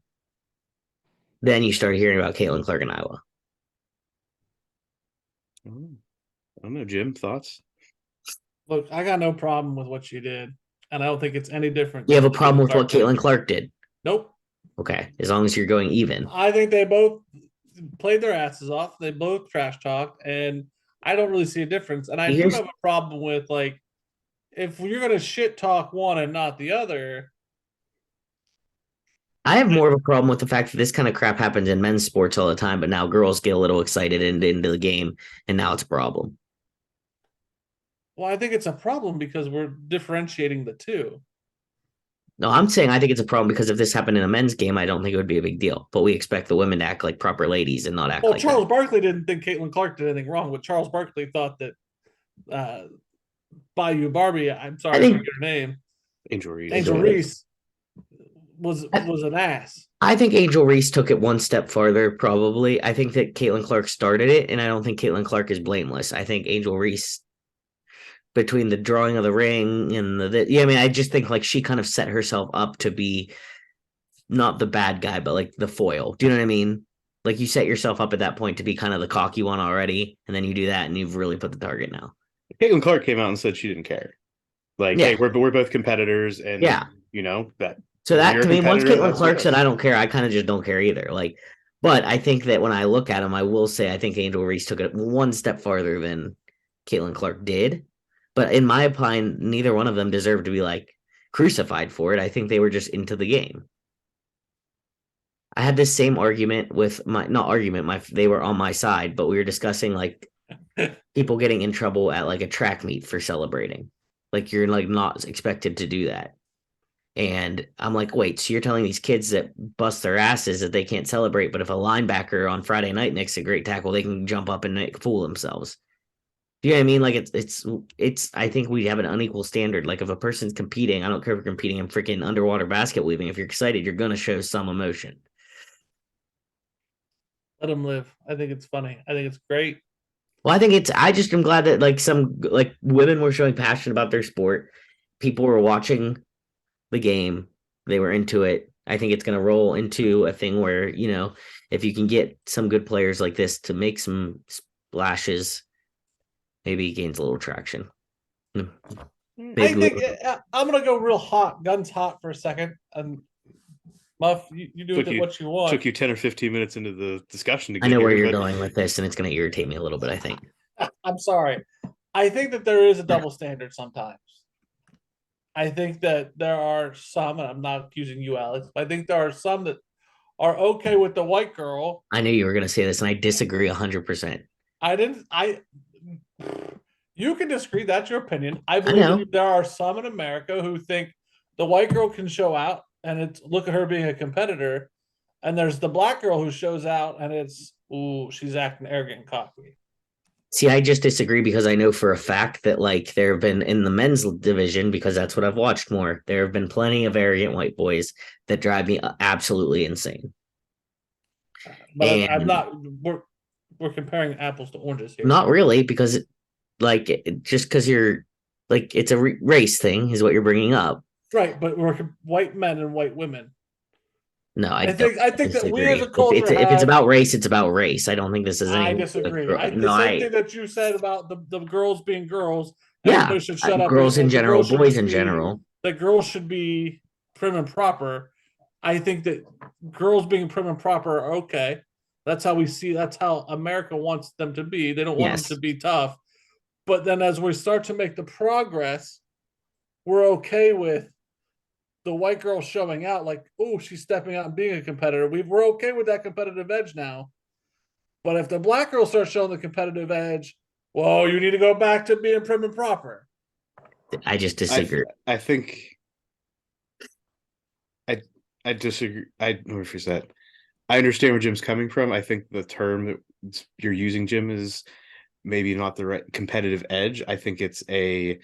D: then you started hearing about Caitlin Clark in Iowa.
A: I don't know, Jim, thoughts?
B: Look, I got no problem with what she did, and I don't think it's any different.
D: You have a problem with what Caitlin Clark did?
B: Nope.
D: Okay, as long as you're going even.
B: I think they both played their asses off. They both trash talked, and I don't really see a difference. And I do have a problem with, like, if you're going to shit talk one and not the other.
D: I have more of a problem with the fact that this kind of crap happens in men's sports all the time, but now girls get a little excited into the game, and now it's a problem.
B: Well, I think it's a problem because we're differentiating the two.
D: No, I'm saying I think it's a problem because if this happened in a men's game, I don't think it would be a big deal. But we expect the women to act like proper ladies and not act like
B: Charles Barkley didn't think Caitlin Clark did anything wrong, but Charles Barkley thought that Bayou Barbie, I'm sorry to forget her name,
A: Angel
B: Reese was an ass.
D: I think Angel Reese took it one step farther, probably. I think that Caitlin Clark started it, and I don't think Caitlin Clark is blameless. I think Angel Reese, between the drawing of the ring and I just think like she kind of set herself up to be not the bad guy, but like the foil. Do you know what I mean? Like you set yourself up at that point to be kind of the cocky one already, and then you do that, and you've really put the target now.
A: Caitlin Clark came out and said she didn't care. Like, hey, we're both competitors, and that.
D: So that to me, once Caitlin Clark said I don't care, I kind of just don't care either. Like, but I think that when I look at him, I will say I think Angel Reese took it one step farther than Caitlin Clark did. But in my opinion, neither one of them deserved to be like crucified for it. I think they were just into the game. I had this same argument with they were on my side, but we were discussing like people getting in trouble at like a track meet for celebrating. Like you're like not expected to do that. And I'm like, wait, so you're telling these kids that bust their asses that they can't celebrate, but if a linebacker on Friday night makes a great tackle, they can jump up and fool themselves. Do you know what I mean? Like it's I think we have an unequal standard. Like if a person's competing, I don't care if you're competing in freaking underwater basket weaving. If you're excited, you're going to show some emotion.
B: Let them live. I think it's funny. I think it's great.
D: Well, I just am glad that like some like women were showing passion about their sport. People were watching the game. They were into it. I think it's going to roll into a thing where, if you can get some good players like this to make some splashes, maybe he gains a little traction.
B: I think I'm going to go real hot, guns hot for a second. And Muff, you do what you want.
A: Took you 10 or 15 minutes into the discussion to get
D: I know where you're going with this, and it's going to irritate me a little bit, I think.
B: I'm sorry. I think that there is a double standard sometimes. I think that there are some, and I'm not accusing you, Alex, but I think there are some that are okay with the white girl.
D: I knew you were going to say this, and I disagree 100%.
B: You can disagree. That's your opinion. I believe there are some in America who think the white girl can show out, and it's look at her being a competitor. And there's the black girl who shows out, and it's, ooh, she's acting arrogant and cocky.
D: See, I just disagree because I know for a fact that like there have been in the men's division, because that's what I've watched more. There have been plenty of arrogant white boys that drive me absolutely insane.
B: But I'm
D: And
B: not. We're comparing apples to oranges here.
D: not really, because just because you're like it's a race thing is what you're bringing up.
B: Right, but we're white men and white women.
D: No, I
B: I
D: don't
B: think that we as
D: disagree.
B: a
D: If
B: culture
D: if it's
B: have.
D: about race, it's about race. I don't think this is
B: I
D: anything to do with
B: disagree. The
D: no,
B: same thing that you said about the girls being girls.
D: yeah,
B: Everybody should shut up.
D: girls in
B: And the
D: general,
B: girls should
D: boys in
B: be
D: general.
B: that girls should be prim and proper. I think that girls being prim and proper are okay. That's how we see. That's how America wants them to be. They don't want them
D: Yes.
B: to be tough. But then as we start to make the progress, we're okay with the white girl showing out, like, oh, she's stepping out and being a competitor. We're okay with that competitive edge now. But if the black girl starts showing the competitive edge, well, you need to go back to being prim and proper.
D: I just disagree.
A: I think I disagree. Let me rephrase that. I understand where Jim's coming from. I think the term that you're using, Jim, is maybe not the right competitive edge. I think it's a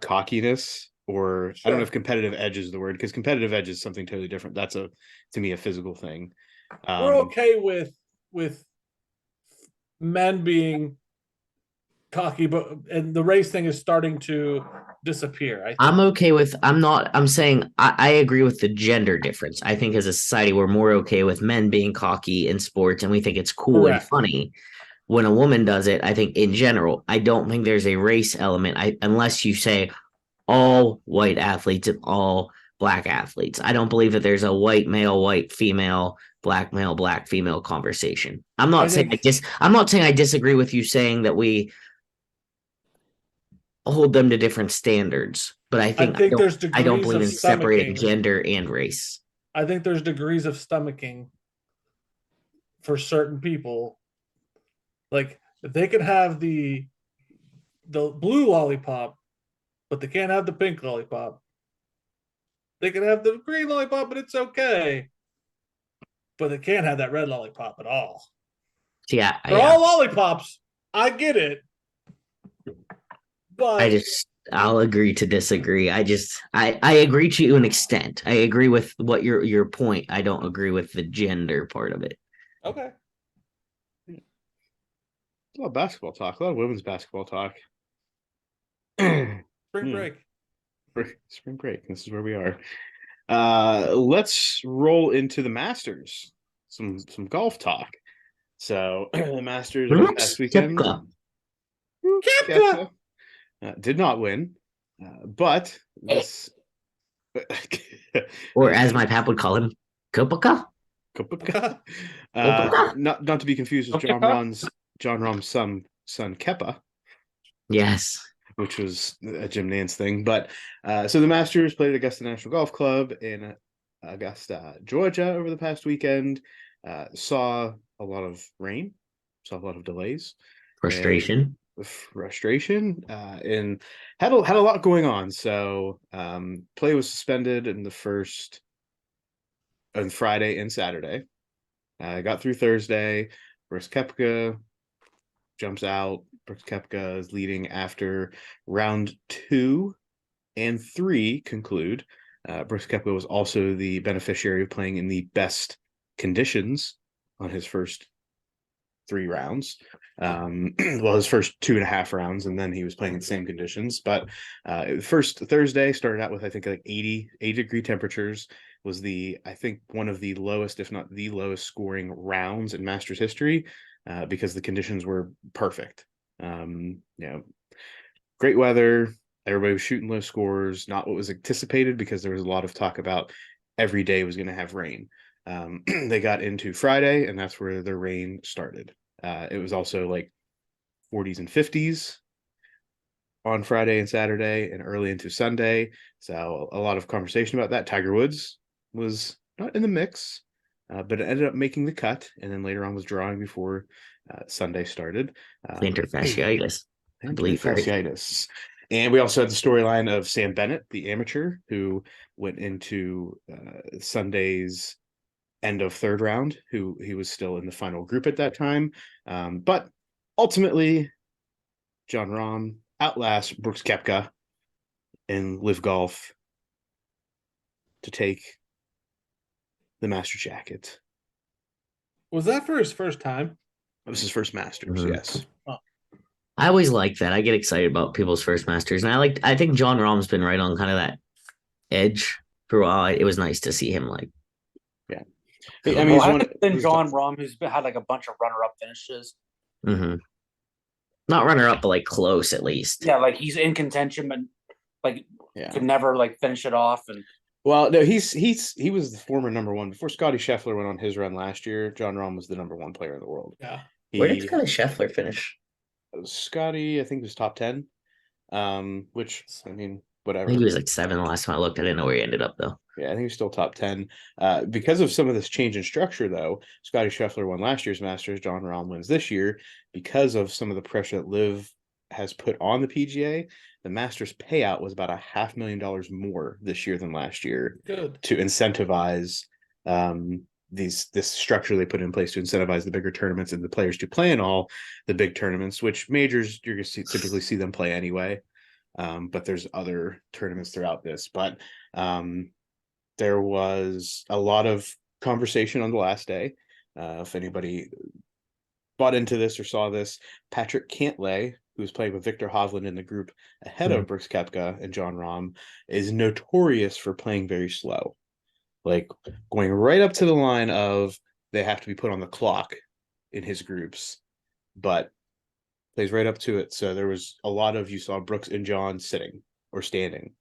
A: cockiness, or I don't know if competitive edge is the word, because competitive edge is something totally different. That's to me a physical thing.
B: We're okay with men being cocky, but and the race thing is starting to disappear. I think.
D: I'm okay with. I'm not. I'm saying I agree with the gender difference. I think as a society we're more okay with men being cocky in sports, and we think it's cool and
B: Correct.
D: funny when a woman does it. I think in general, I don't think there's a race element. Unless you say all white athletes and all black athletes. I don't believe that there's a white male, white female, male, black female conversation. I'm not saying I'm not saying I disagree with you saying that we hold them to different standards, but I think
B: there's
D: I don't
B: degrees
D: believe
B: of
D: in separating
B: stomaching.
D: gender and race.
B: I think there's degrees of stomaching for certain people. Like they can have the blue lollipop, but they can't have the pink lollipop. They can have the green lollipop, but it's okay. But they can't have that red lollipop at all.
D: Yeah,
B: They're all lollipops. I get it. But
D: I'll agree to disagree. I agree to an extent. I agree with what your point. I don't agree with the gender part of it.
B: Okay.
A: A lot of basketball talk, a lot of women's basketball talk.
B: Spring break.
A: Spring break. This is where we are. Let's roll into the Masters. Some golf talk. So the Masters last weekend.
B: Koepka.
A: Did not win, but this,
D: or as my pap would call him, Kopaka.
A: Not to be confused with John Rahm's son Kepa.
D: Yes,
A: which was a Jim Nance thing. But so the Masters played at Augusta National Golf Club in Augusta, Georgia over the past weekend. Saw a lot of rain, saw a lot of delays,
D: frustration,
A: and had a lot going on. So play was suspended in the first on Friday and Saturday. Got through Thursday. Brooks Koepka jumps out. Brooks Koepka is leading after round 2 and 3 conclude. Brooks Koepka was also the beneficiary of playing in the best conditions on his first 3 rounds. His first 2.5 rounds, and then he was playing in the same conditions. But first Thursday started out with, I think, like 80 degree temperatures. Was I think one of the lowest, if not the lowest scoring rounds in Masters history, because the conditions were perfect. Great weather. Everybody was shooting low scores, not what was anticipated, because there was a lot of talk about every day was going to have rain. They got into Friday, and that's where the rain started. It was also like 40s and 50s on Friday and Saturday and early into Sunday. So a lot of conversation about that. Tiger Woods was not in the mix, but it ended up making the cut, and then later on was drawing before Sunday started.
D: Plantar fasciitis, I believe.
A: Fasciitis. And we also had the storyline of Sam Bennett, the amateur, who went into Sunday's end of third round, he was still in the final group at that time. But ultimately, John Rahm outlasts Brooks Koepka in Live Golf to take the Master Jacket.
B: Was that for his first time?
A: It was his first Masters,
D: Mhm.
A: yes.
D: I always like that. I get excited about people's first Masters, and I think John Rahm's been right on kind of that edge for a while. It was nice to see him like.
A: Yeah.
D: I
A: I
D: don't
A: mean,
D: know.
A: he's
C: Well,
A: one.
C: hasn't been John Rahm, who's had like a bunch of runner-up finishes.
D: Mhm. Not runner up, but like close at least.
C: Yeah, like he's in contention, but like
A: Yeah.
C: could never like finish it off. And
A: Well, no, he was the former number one before Scotty Scheffler went on his run last year. John Rahm was the number one player in the world.
B: Yeah.
D: Where did
A: He
D: Scotty Scheffler finish?
A: Scotty, I think, was top 10. Which I mean,
D: I
A: whatever.
D: think he was like 7 the last time I looked. I didn't know where he ended up though.
A: Yeah, I think he's still top 10. Because of some of this change in structure, though, Scotty Scheffler won last year's Masters. John Rahm wins this year because of some of the pressure that Liv has put on the PGA. The Masters payout was about $500,000 more this year than last year
B: Good.
A: to incentivize this structure they put in place to incentivize the bigger tournaments and the players to play in all the big tournaments, which majors you're going to typically see them play anyway. But there's other tournaments throughout this. But there was a lot of conversation on the last day. If anybody bought into this or saw this, Patrick Cantlay, who was playing with Victor Hovland in the group ahead of Brooks Koepka and John Rahm, is notorious for playing very slow, like going right up to the line of they have to be put on the clock in his groups, but plays right up to it. So there was a lot of, you saw Brooks and John sitting or standing,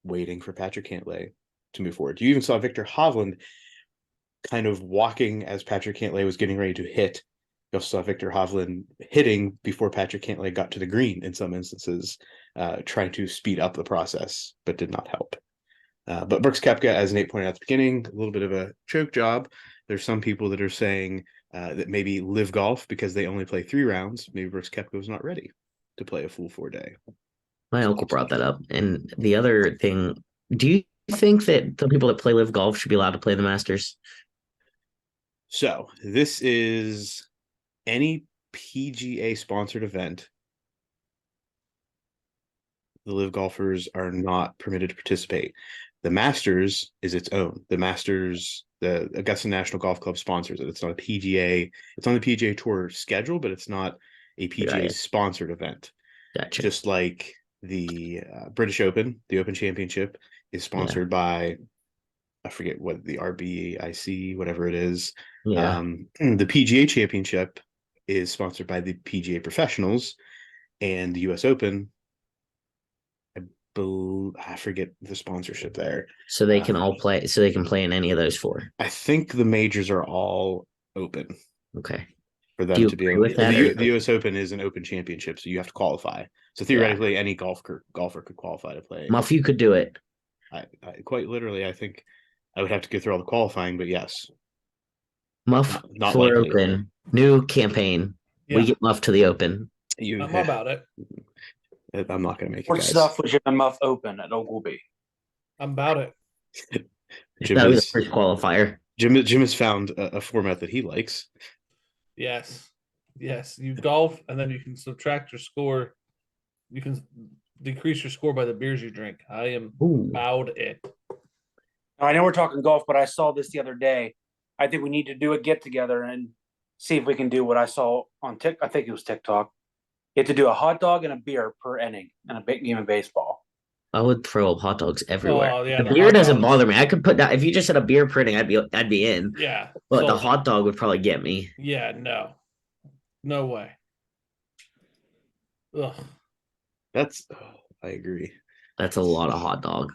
A: waiting for Patrick Cantlay to move forward. You even saw Victor Hovland kind of walking as Patrick Cantlay was getting ready to hit. You also saw Victor Hovland hitting before Patrick Cantlay got to the green in some instances, trying to speed up the process, but did not help. But Brooks Koepka, as Nate pointed out at the beginning, a little bit of a choke job. There's some people that are saying that maybe Live Golf, because they only play 3 rounds, maybe Brooks Koepka was not ready to play a full 4-day.
D: My uncle brought that up. And the other thing, do you think that the people that play Live Golf should be allowed to play the Masters?
A: So this is any PGA sponsored event. The Live golfers are not permitted to participate. The Masters is its own. The Masters, the Augusta National Golf Club sponsors it. It's not a PGA. It's on the PGA Tour schedule, but it's not a PGA sponsored event.
D: Gotcha.
A: Just like the British Open, the Open Championship is sponsored by, I forget what the RBIC, whatever it is.
D: Yeah.
A: The PGA Championship is sponsored by the PGA Professionals, and the US Open, I forget the sponsorship there.
D: So they can all play. So they can play in any of those 4.
A: I think the majors are all open.
D: Okay.
A: For them
D: Do you
A: to be
D: agree
A: able.
D: with that,
A: The US Open is an open championship, so you have to qualify. So theoretically, any golfer could qualify to play.
D: Muff, you could do it.
A: I quite literally, I think I would have to go through all the qualifying, but yes.
D: Muff
A: Not
D: for
A: likely.
D: Open. New campaign.
B: Yeah.
D: We get Muff to the Open.
B: I'm about it.
A: I'm not going to make it,
C: More
A: guys.
C: stuff with Jim and Muff Open at Ogleby.
B: I'm about it.
D: That was the first qualifier.
A: Jim has found a format that he likes.
B: Yes. Yes. You golf and then you can subtract your score. You can decrease your score by the beers you drink. I am about it.
C: Now, I know we're talking golf, but I saw this the other day. I think we need to do a get together and see if we can do what I saw on I think it was TikTok. You have to do a hot dog and a beer per inning in a big game of baseball.
D: I would throw hot dogs everywhere.
B: Oh, yeah,
D: the
B: the
D: beer
B: hot
D: doesn't
B: dogs.
D: bother me. I could put that if you just said a beer printing, I'd be in.
B: Yeah.
D: But the
B: so-
D: hot dog would probably get me.
B: Yeah, no. No way. Ugh.
A: I agree.
D: That's a lot of hot dog.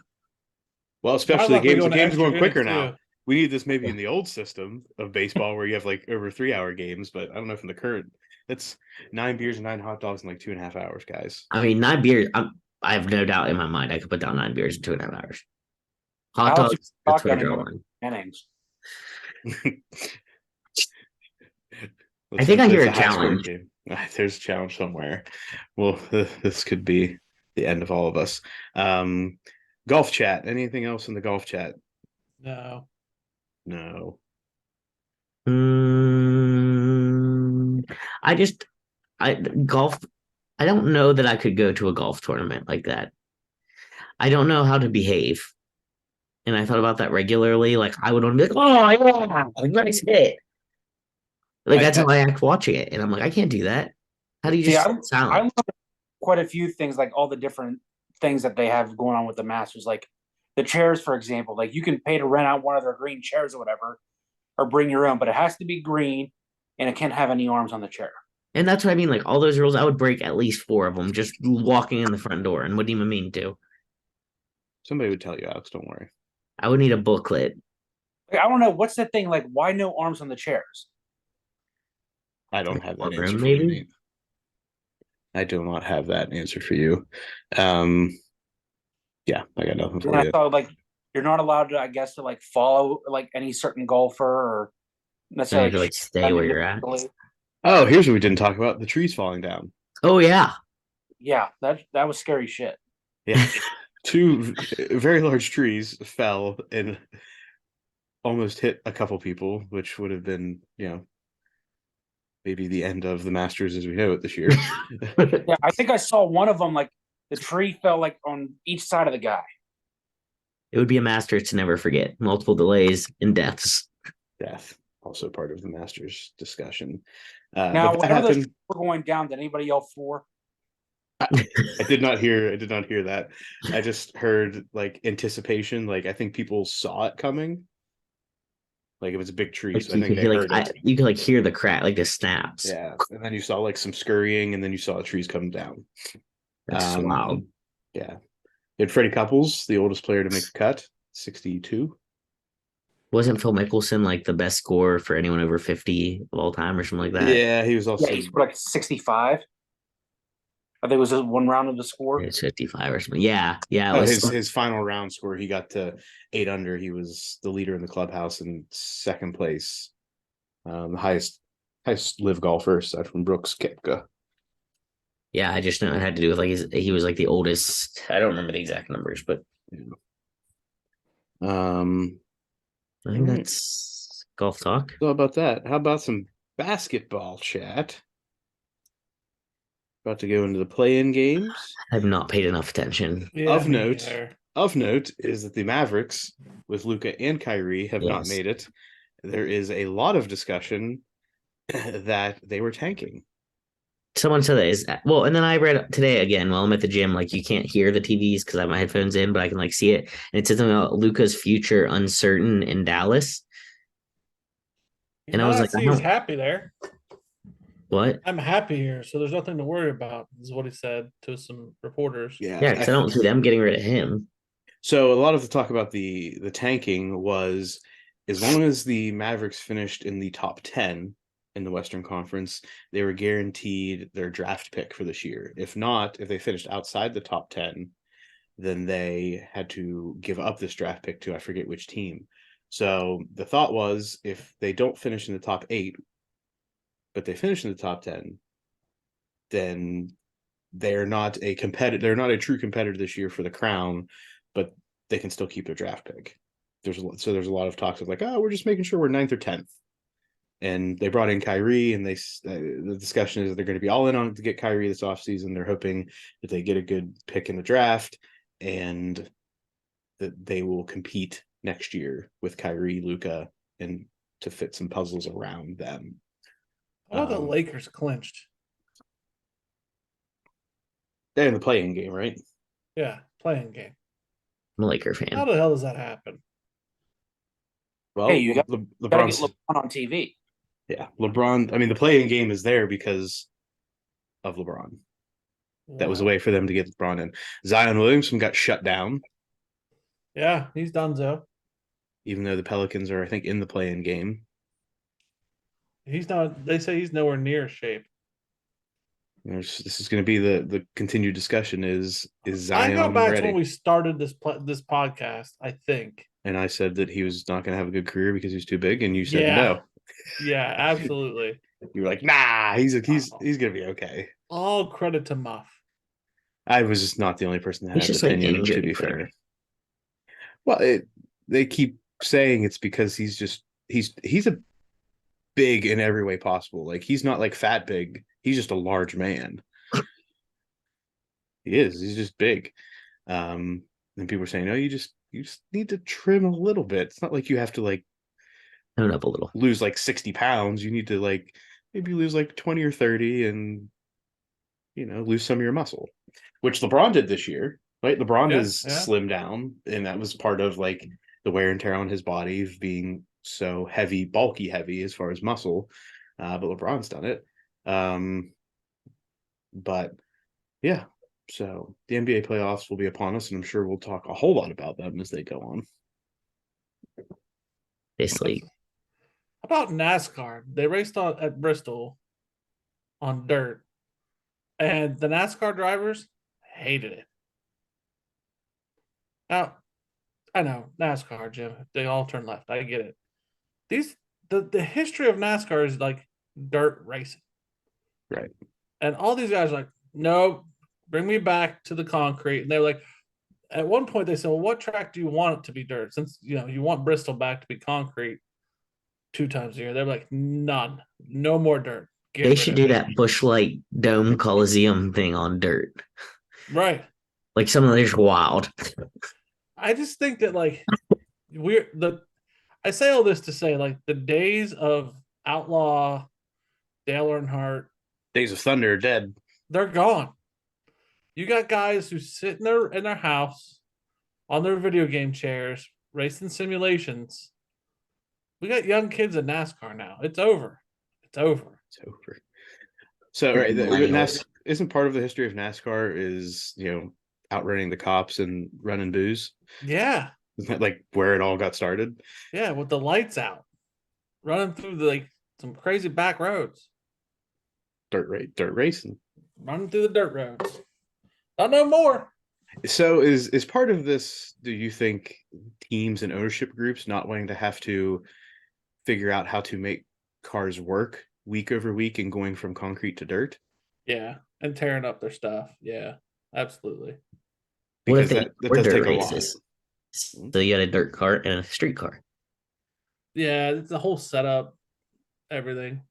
A: Well, especially
B: Why not
A: the
B: go to
A: games going
B: extra
A: quicker
B: innings,
A: now.
B: too?
A: We need this maybe in the old system of baseball where you have like over 3-hour games, but I don't know if in the current, that's 9 beers and 9 hot dogs in like 2.5 hours, guys.
D: I mean, 9 beers. I have no doubt in my mind I could put down 9 beers in 2.5 hours. Hot
C: Alex,
D: dogs. That's where I
C: shotgunning
D: draw
C: going
D: one.
C: innings.
D: I think I hear a
A: It's high scoring
D: challenge.
A: game. There's a challenge somewhere. Well, this could be the end of all of us. Golf chat. Anything else in the golf chat?
B: No.
A: No.
D: I just golf. I don't know that I could go to a golf tournament like that. I don't know how to behave. And I thought about that regularly. Like I would want to be like, oh yeah, nice hit. Like that's how I act watching it. And I'm like, I can't do that. How do you
C: See,
D: just
C: I
D: sit
C: I
D: silent?
C: learned quite a few things, like all the different things that they have going on with the Masters, like the chairs, for example. Like you can pay to rent out one of their green chairs or whatever, or bring your own, but it has to be green and it can't have any arms on the chair.
D: And that's what I mean. Like all those rules, I would break at least four of them just walking in the front door and wouldn't even mean to.
A: Somebody would tell you, Alex. Don't worry.
D: I would need a booklet.
C: Like, I don't know what's the thing. Like, why no arms on the chairs?
A: I don't have that
D: More
A: answer
D: room,
A: for you,
D: maybe?
A: Nate. I do not have that answer for you. Yeah, I got nothing
C: And
A: for
C: I
A: you.
C: thought, like, you're not allowed to, I guess, to like follow like any certain golfer or
D: So you
C: necessarily
D: have to like stay where you're at.
A: Oh, here's what we didn't talk about: the trees falling down.
D: Oh yeah.
C: Yeah, that was scary shit.
A: Yeah, two very large trees fell and almost hit a couple people, which would have been, maybe the end of the Masters as we know it this year.
C: Yeah, I think I saw one of them. Like the tree fell like on each side of the guy.
D: It would be a master to never forget. Multiple delays and deaths.
A: Death, also part of the Masters discussion.
C: Now,
A: But that
C: whenever those
A: happened.
C: were going down, did anybody yell for?
A: I did not hear. I did not hear that. I just heard like anticipation. Like I think people saw it coming. Like it was a big tree,
D: Like
A: so I
D: you
A: think
D: could
A: they
D: hear
A: heard it.
D: you could like hear the crack, like the snaps.
A: Yeah, and then you saw like some scurrying, and then you saw the trees come down.
D: That's wild.
A: Yeah, you had Freddie Couples, the oldest player to make the cut, 62.
D: Wasn't Phil Mickelson like the best scorer for anyone over 50 of all time or something like that?
A: Yeah, he was
C: Yeah,
A: also.
C: he scored like 65. I think it was just one round of the score.
D: It's 55 or something. Yeah, yeah. It was
A: His final round score, he got to 8 under. He was the leader in the clubhouse in second place, the highest live golfer aside from Brooks Koepka.
D: yeah, I just know it had to do with like he was like the oldest. I don't remember the exact numbers, but
A: Um,
D: I think that's golf talk.
A: so about that. How about some basketball chat? About to go into the play-in games.
D: I've not paid enough attention.
B: Yeah,
A: Of
B: me
A: note,
B: either.
A: Of note is that the Mavericks with Luka and Kyrie have not
D: Yes.
A: made it. There is a lot of discussion that they were tanking.
D: Someone said that is well, and then I read today again while I'm at the gym, like you can't hear the TVs because I have my headphones in, but I can like see it. And it said something about Luca's future uncertain in Dallas. And I was like,
B: he's happy there.
D: what?
B: I'm happy here, so there's nothing to worry about. Is what he said to some reporters.
A: Yeah,
D: Yeah, because I don't see them getting rid of him.
A: So a lot of the talk about the tanking was as long as the Mavericks finished in the top 10 in the Western Conference, they were guaranteed their draft pick for this year. If not, if they finished outside the top 10, then they had to give up this draft pick to I forget which team. So the thought was if they don't finish in the top 8, but they finish in the top 10, then they're not a competitor. They're not a true competitor this year for the crown, but they can still keep their draft pick. There's a lot of talks of like, oh, we're just making sure we're 9th or 10th. And they brought in Kyrie, and the discussion is that they're going to be all in on to get Kyrie this offseason. They're hoping that they get a good pick in the draft and that they will compete next year with Kyrie, Luka, and to fit some puzzles around them.
B: How about the Lakers clinched?
A: They're in the playing game, right?
B: Yeah, playing game.
D: I'm a Laker fan.
B: How the hell does that happen?
A: Well,
C: Hey, you gotta get
A: LeBron's
C: LeBron on TV.
A: yeah, LeBron. I mean, the playing game is there because of LeBron. That was a way for them to get LeBron in. Zion Williamson got shut down,
B: Yeah, he's done so.
A: even though the Pelicans are, I think, in the play-in game.
B: He's not. They say he's nowhere near shape.
A: This is going to be the continued discussion: is Zion
B: I go back
A: ready?
B: to when we started this podcast. I think.
A: And I said that he was not going to have a good career because he's too big, and you said
B: Yeah.
A: no.
B: Yeah, absolutely.
A: You were like, nah, he's going to be okay.
B: All credit to Muff.
A: I was just not the only person that
D: He's
A: had
D: just,
A: an
D: like,
A: opinion.
D: injured,
A: To be
D: but-
A: fair, well, they keep saying it's because he's a big in every way possible. Like he's not like fat big. he's just a large man. He is. He's just big. And people are saying, no, you just need to trim a little bit. It's not like you have to like
D: Tone up a little.
A: lose like 60 pounds. You need to like maybe lose like 20 or 30 and lose some of your muscle, which LeBron did this year, right? LeBron has slimmed down, and that was part of like the wear and tear on his body of being so heavy, bulky heavy as far as muscle. But LeBron's done it. But yeah, so the NBA playoffs will be upon us, and I'm sure we'll talk a whole lot about them as they go on.
D: This league.
B: How about NASCAR? They raced at Bristol on dirt, and the NASCAR drivers hated it. Now, I know NASCAR, Jim. They all turn left. I get it. The history of NASCAR is like dirt racing,
A: right?
B: And all these guys are like, no, bring me back to the concrete. And they're like, at one point they said, well, what track do you want it to be dirt? Since you want Bristol back to be concrete 2 times a year. They're like, none, no more dirt.
D: They should do that Busch Light Dome Coliseum thing on dirt.
B: Right.
D: Like some of those wild.
B: I just think that like I say all this to say like the days of Outlaw, Dale Earnhardt,
A: Days of Thunder are dead.
B: They're gone. You got guys who sit in their house on their video game chairs racing simulations. We got young kids in NASCAR now. It's over. It's over.
A: It's over. So right, isn't part of the history of NASCAR is outrunning the cops and running booze?
B: Yeah.
A: Isn't that like where it all got started?
B: Yeah, with the lights out, running through some crazy back roads.
A: Dirt racing.
B: Running through the dirt roads. Not no more.
A: So is part of this, do you think, teams and ownership groups not wanting to have to figure out how to make cars work week over week and going from concrete to dirt?
B: Yeah, and tearing up their stuff. Yeah, absolutely.
D: Because that does take a lot. So you got a dirt car and a street car.
B: Yeah, it's a whole setup, everything.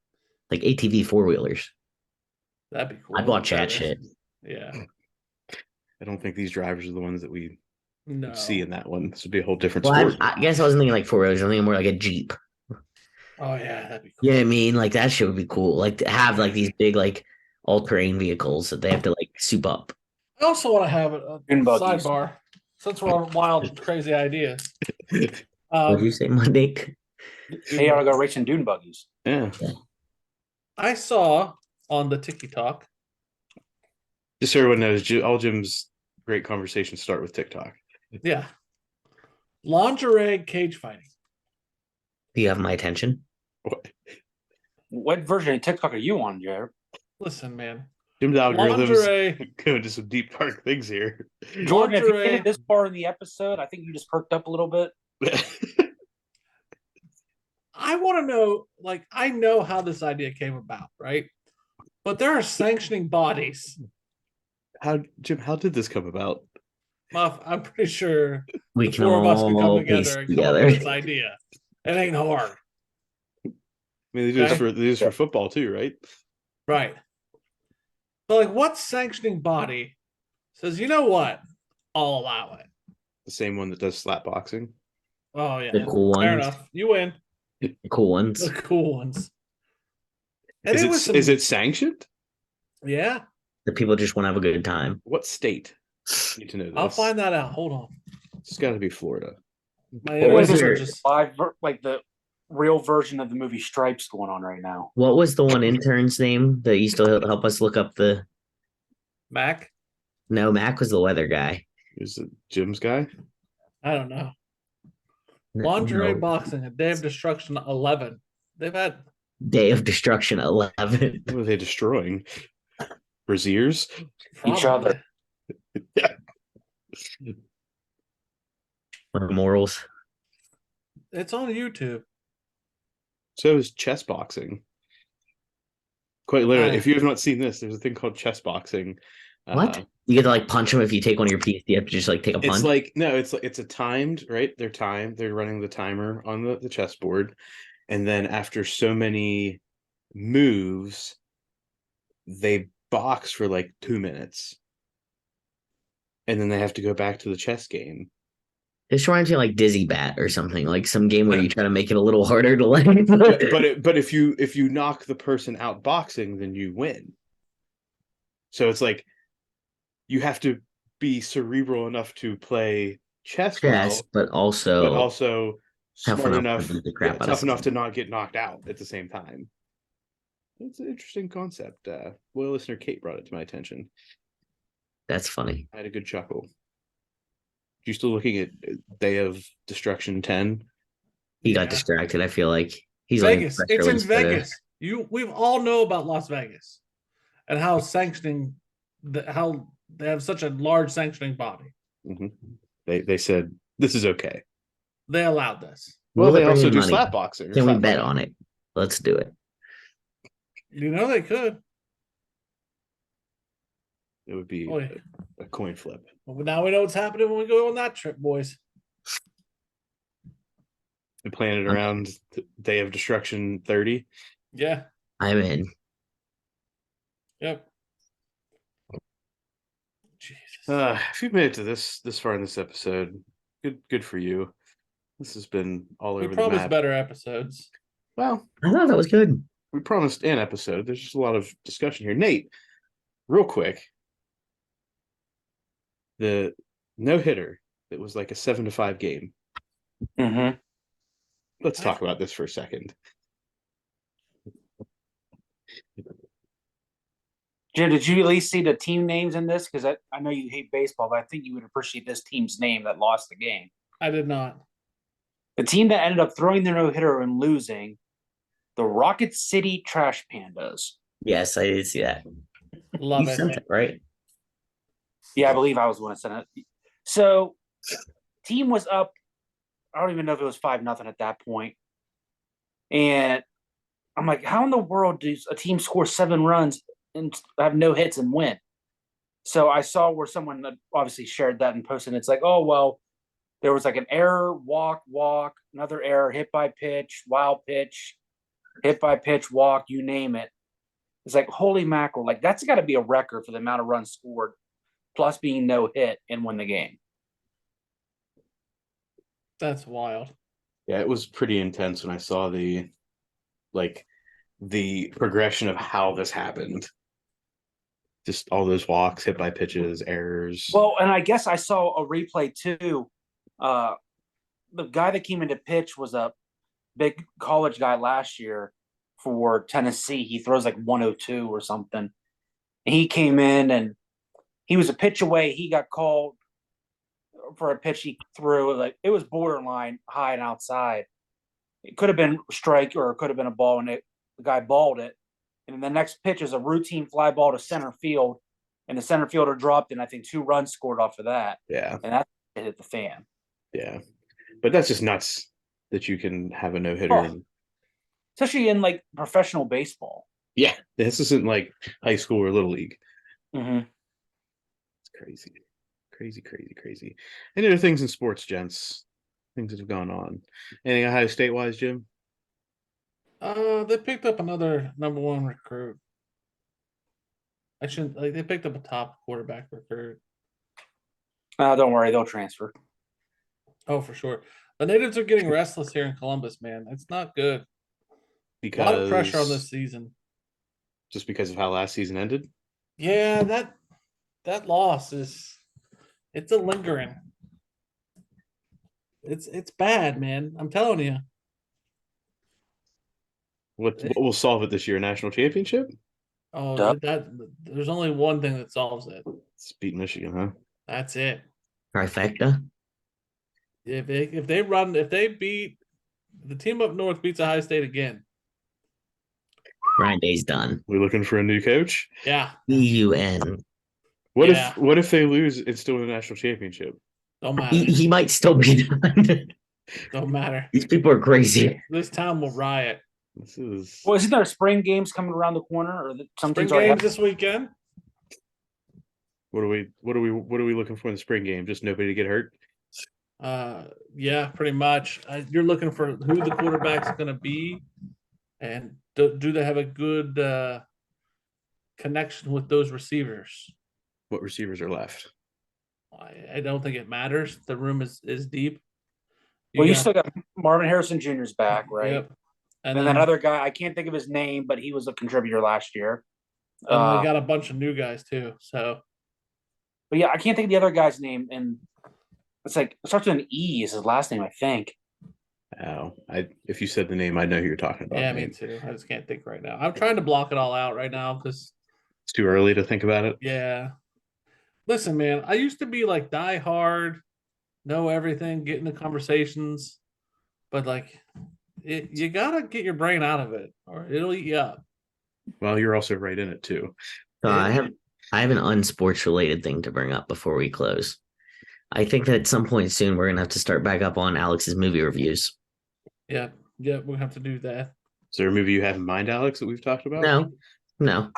D: Like ATV 4-wheelers.
B: That'd be cool.
D: I'd watch that shit.
B: Yeah.
A: I don't think these drivers are the ones that we would see in that one. This would be a whole different
D: sport. I guess I wasn't thinking like 4-wheelers. I'm thinking more like a Jeep.
B: Oh yeah, that'd be cool.
D: Yeah, I mean, like that shit would be cool. Like to have like these big like all-terrain vehicles that they have to like soup up.
B: I also want to have a sidebar since we're on wild, crazy ideas.
D: What did you say, Monday?
C: They ought to go racing dune buggies.
A: Yeah.
B: I saw on the TikTok.
A: Just so everyone knows, all Jim's great conversations start with TikTok.
B: Yeah. Lingerie cage fighting.
D: Do you have my attention?
C: What version of TikTok are you on, Jared?
B: Listen, man.
A: Jim's algorithms going to some deep dark things here.
C: Jordan, if you made it this far in the episode, I think you just perked up a little bit.
B: I want to know, like, I know how this idea came about, right? But there are sanctioning bodies.
A: Jim, how did this come about?
B: Muff, I'm pretty sure
D: we
B: the four of us can come together and come up with this idea. It ain't hard.
A: I mean, they do this for football too, right?
B: Right. But like, what sanctioning body says, you know what? I'll allow it.
A: The same one that does slap boxing.
B: Oh yeah,
D: the cool ones.
B: Fair enough. You win.
D: The cool ones.
B: The cool ones. And
A: is it sanctioned?
B: Yeah.
D: The people just want to have a good time.
A: What state? I need to know this.
B: I'll find that out. Hold on.
A: It's got to be Florida.
C: Like the real version of the movie Stripes going on right now.
D: What was the one intern's name that used to help us look up the
B: Mac?
D: No, Mac was the weather guy.
A: Is it Jim's guy?
B: I don't know. Lingerie boxing, a Day of Destruction 11. They've had
D: Day of Destruction 11.
A: What are they destroying? Braziers?
C: Each other.
A: Yeah.
D: Morals.
B: It's on YouTube.
A: So is chess boxing. Quite literally, if you have not seen this, there's a thing called chess boxing.
D: What? You get to like punch them if you take one of your pieces. You have to just like take a punch.
A: It's like it's a timed, right? They're running the timer on the chessboard, and then after so many moves, they box for like 2 minutes, and then they have to go back to the chess game.
D: It's trying to like Dizzy Bat or something, like some game where you try to make it a little harder to land.
A: But if you knock the person out boxing, then you win. So it's like you have to be cerebral enough to play chess
D: Yes,
A: well,
D: but
A: but
D: also
A: also
D: tough
A: smart
D: enough to
A: enough,
D: beat the crap out
A: tough
D: of
A: enough to
D: someone.
A: not get knocked out at the same time. It's an interesting concept. Loyal listener Kate brought it to my attention.
D: That's funny.
A: I had a good chuckle. You still looking at Day of Destruction 10?
D: He got
B: Yeah.
D: distracted. I feel like he's looking
B: Vegas.
D: at
B: It's in
D: instead of-
B: Vegas. We've all know about Las Vegas and how sanctioning how they have such a large sanctioning body.
A: Mm-hmm. They said this is okay.
B: They allowed this.
A: Well,
D: Will it
A: they
D: bring
A: also
D: in
A: do
D: money?
A: slap boxing.
D: Can we bet on it? Let's do it.
B: You know they could.
A: It would be
B: Oh, yeah.
A: a coin flip.
B: Well, now we know what's happening when we go on that trip, boys.
A: And plan it around Day of Destruction 30.
B: Yeah.
D: I'm in.
B: Yep. Jesus.
A: If you've made it to this far in this episode, good for you. This has been all
B: We
A: over the
B: promised
A: map.
B: better episodes.
A: Well,
D: I thought that was good.
A: we promised an episode. There's just a lot of discussion here. Nate, real quick, the no hitter that was like a 7-5 game.
C: Mm-hmm.
A: Let's talk about this for a second.
C: Jim, did you at least see the team names in this? Because I know you hate baseball, but I think you would appreciate this team's name that lost the game.
B: I did not.
C: The team that ended up throwing their no-hitter and losing, the Rocket City Trash Pandas.
D: Yes, I did see that.
B: Love
D: You
B: it.
D: sent it, right?
C: Yeah, I believe I was the one that sent it. So, team was up. I don't even know if it was 5-0 at that point. And I'm like, how in the world does a team score 7 runs and have no hits and win? So I saw where someone obviously shared that and posted. It's like, oh, well, there was like an error, walk, another error, hit by pitch, wild pitch, hit by pitch, walk, you name it. It's like, holy mackerel. Like, that's got to be a record for the amount of runs scored, plus being no hit and win the game.
B: That's wild.
A: Yeah, it was pretty intense when I saw the progression of how this happened. Just all those walks, hit by pitches, errors.
C: Well, and I guess I saw a replay too. The guy that came into pitch was a big college guy last year for Tennessee. He throws like 102 or something. And he came in and he was a pitch away. He got called for a pitch he threw. Like, it was borderline high and outside. It could have been strike or it could have been a ball, and the guy balled it. And the next pitch is a routine fly ball to center field, and the center fielder dropped, and I think 2 runs scored off of that.
A: Yeah.
C: And that hit the fan.
A: Yeah. But that's just nuts that you can have a no-hitter.
C: Oh. Especially in like professional baseball.
A: Yeah. This isn't like high school or little league.
C: Mm-hmm.
A: It's crazy. Crazy. Any other things in sports, gents? Things that have gone on. Anything Ohio State wise, Jim?
B: They picked up another #1 recruit. They picked up a top quarterback recruit.
C: Don't worry, they'll transfer.
B: Oh, for sure. The natives are getting restless here in Columbus, man. It's not good.
A: Because
B: A lot of pressure on this season.
A: Just because of how last season ended?
B: Yeah, that loss it's a lingering. It's bad, man. I'm telling you.
A: What will solve it this year? National championship?
B: Oh,
C: Duh.
B: There's only one thing that solves it.
A: It's beat Michigan, huh?
B: That's it.
D: Trifecta.
B: If they beat the team up north beats Ohio State again.
D: Ryan Day's done.
A: We looking for a new coach?
B: Yeah.
D: EUN.
A: What
B: Yeah.
A: if they lose and still win the national championship?
B: Don't matter.
D: He might still be done.
B: Don't matter.
D: These people are crazy.
B: This town will riot.
A: This is
C: Well, isn't there spring games coming around the corner, or some
B: Spring
C: teams already
B: games
C: have?
B: this weekend.
A: what are we looking for in the spring game? Just nobody to get hurt?
B: Yeah, pretty much. You're looking for who the quarterback's going to be, and do they have a good connection with those receivers.
A: What receivers are left?
B: I don't think it matters. The room is deep.
C: You still got Marvin Harrison Jr.'s back, right?
B: Yep.
C: And then that other guy, I can't think of his name, but he was a contributor last year.
B: And they got a bunch of new guys too. So,
C: but yeah, I can't think of the other guy's name, and it's like it starts with an E. Is his last name, I think.
A: Oh, if you said the name, I know who you're talking about.
B: Yeah, me too. I just can't think right now. I'm trying to block it all out right now because
A: it's too early to think about it.
B: Yeah. Listen, man, I used to be like die hard, know everything, get into conversations, but like you gotta get your brain out of it or it'll eat you up.
A: Well, you're also right in it too.
D: I have an unsports related thing to bring up before we close. I think that at some point soon we're gonna have to start back up on Alex's movie reviews.
B: Yeah, we'll have to do that.
A: Is there a movie you have in mind, Alex, that we've talked about?
D: No.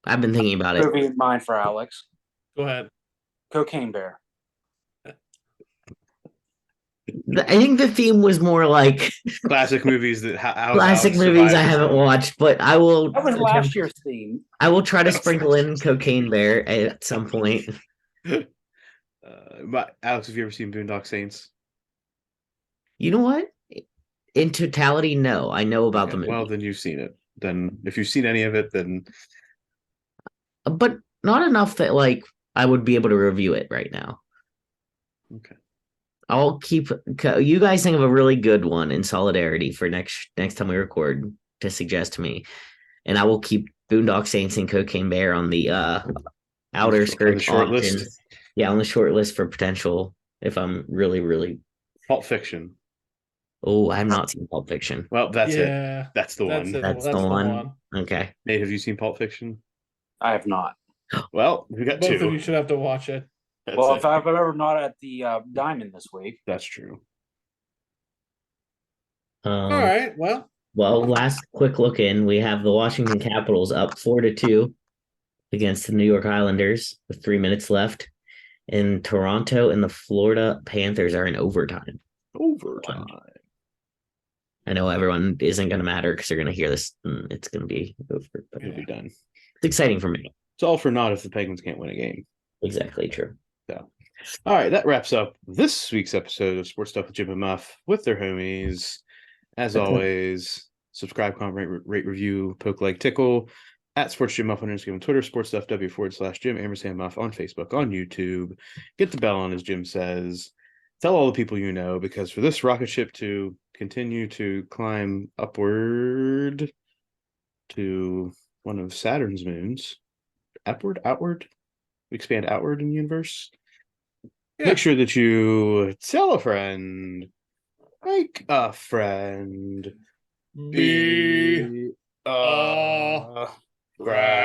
D: I've been thinking about it.
C: Movie in mind for Alex.
B: Go ahead.
C: Cocaine Bear.
D: I think the theme was more like
A: classic movies that
D: classic movies I haven't watched, but I will.
C: That was last year's theme.
D: I will try to sprinkle in Cocaine Bear at some point.
A: But Alex, have you ever seen Boondock Saints?
D: You know what? In totality, no. I know about the movie.
A: Well, then you've seen it. Then if you've seen any of it, then
D: but not enough that like I would be able to review it right now.
A: Okay.
D: I'll keep you guys think of a really good one in solidarity for next time we record to suggest to me, and I will keep Boondock Saints and Cocaine Bear on the outer skirt
A: short list.
D: Yeah, on the short list for potential if I'm really
A: Pulp Fiction.
D: Oh, I have not seen Pulp Fiction.
A: Well, that's it. That's the one.
D: That's the one. Okay.
A: Nate, have you seen Pulp Fiction?
C: I have not.
A: Well, we got
B: Both
A: two.
B: Both of you should have to watch it.
C: If I'm ever not at the Diamond this week.
A: That's true.
B: All right. Well,
D: last quick look in. We have the Washington Capitals up 4-2 against the New York Islanders with 3 minutes left. And Toronto and the Florida Panthers are in overtime. I know everyone isn't going to matter because they're going to hear this and it's going to be over. But
A: it'll be done.
D: It's exciting for me.
A: It's all for naught if the Penguins can't win a game.
D: Exactly true.
A: So, all right, that wraps up this week's episode of Sports Stuff with Jim and Muff with their homies. As always, subscribe, comment, rate, review, poke, like, tickle at Sports Jim Muff on Instagram and Twitter, Sports Stuff W/Jim Muff on Facebook, on YouTube. Get the bell on, as Jim says. Tell all the people you know, because for this rocket ship to continue to climb upward to one of Saturn's moons, outward, expand outward in the universe. Yeah. Make sure that you tell a friend, make a friend, be a friend.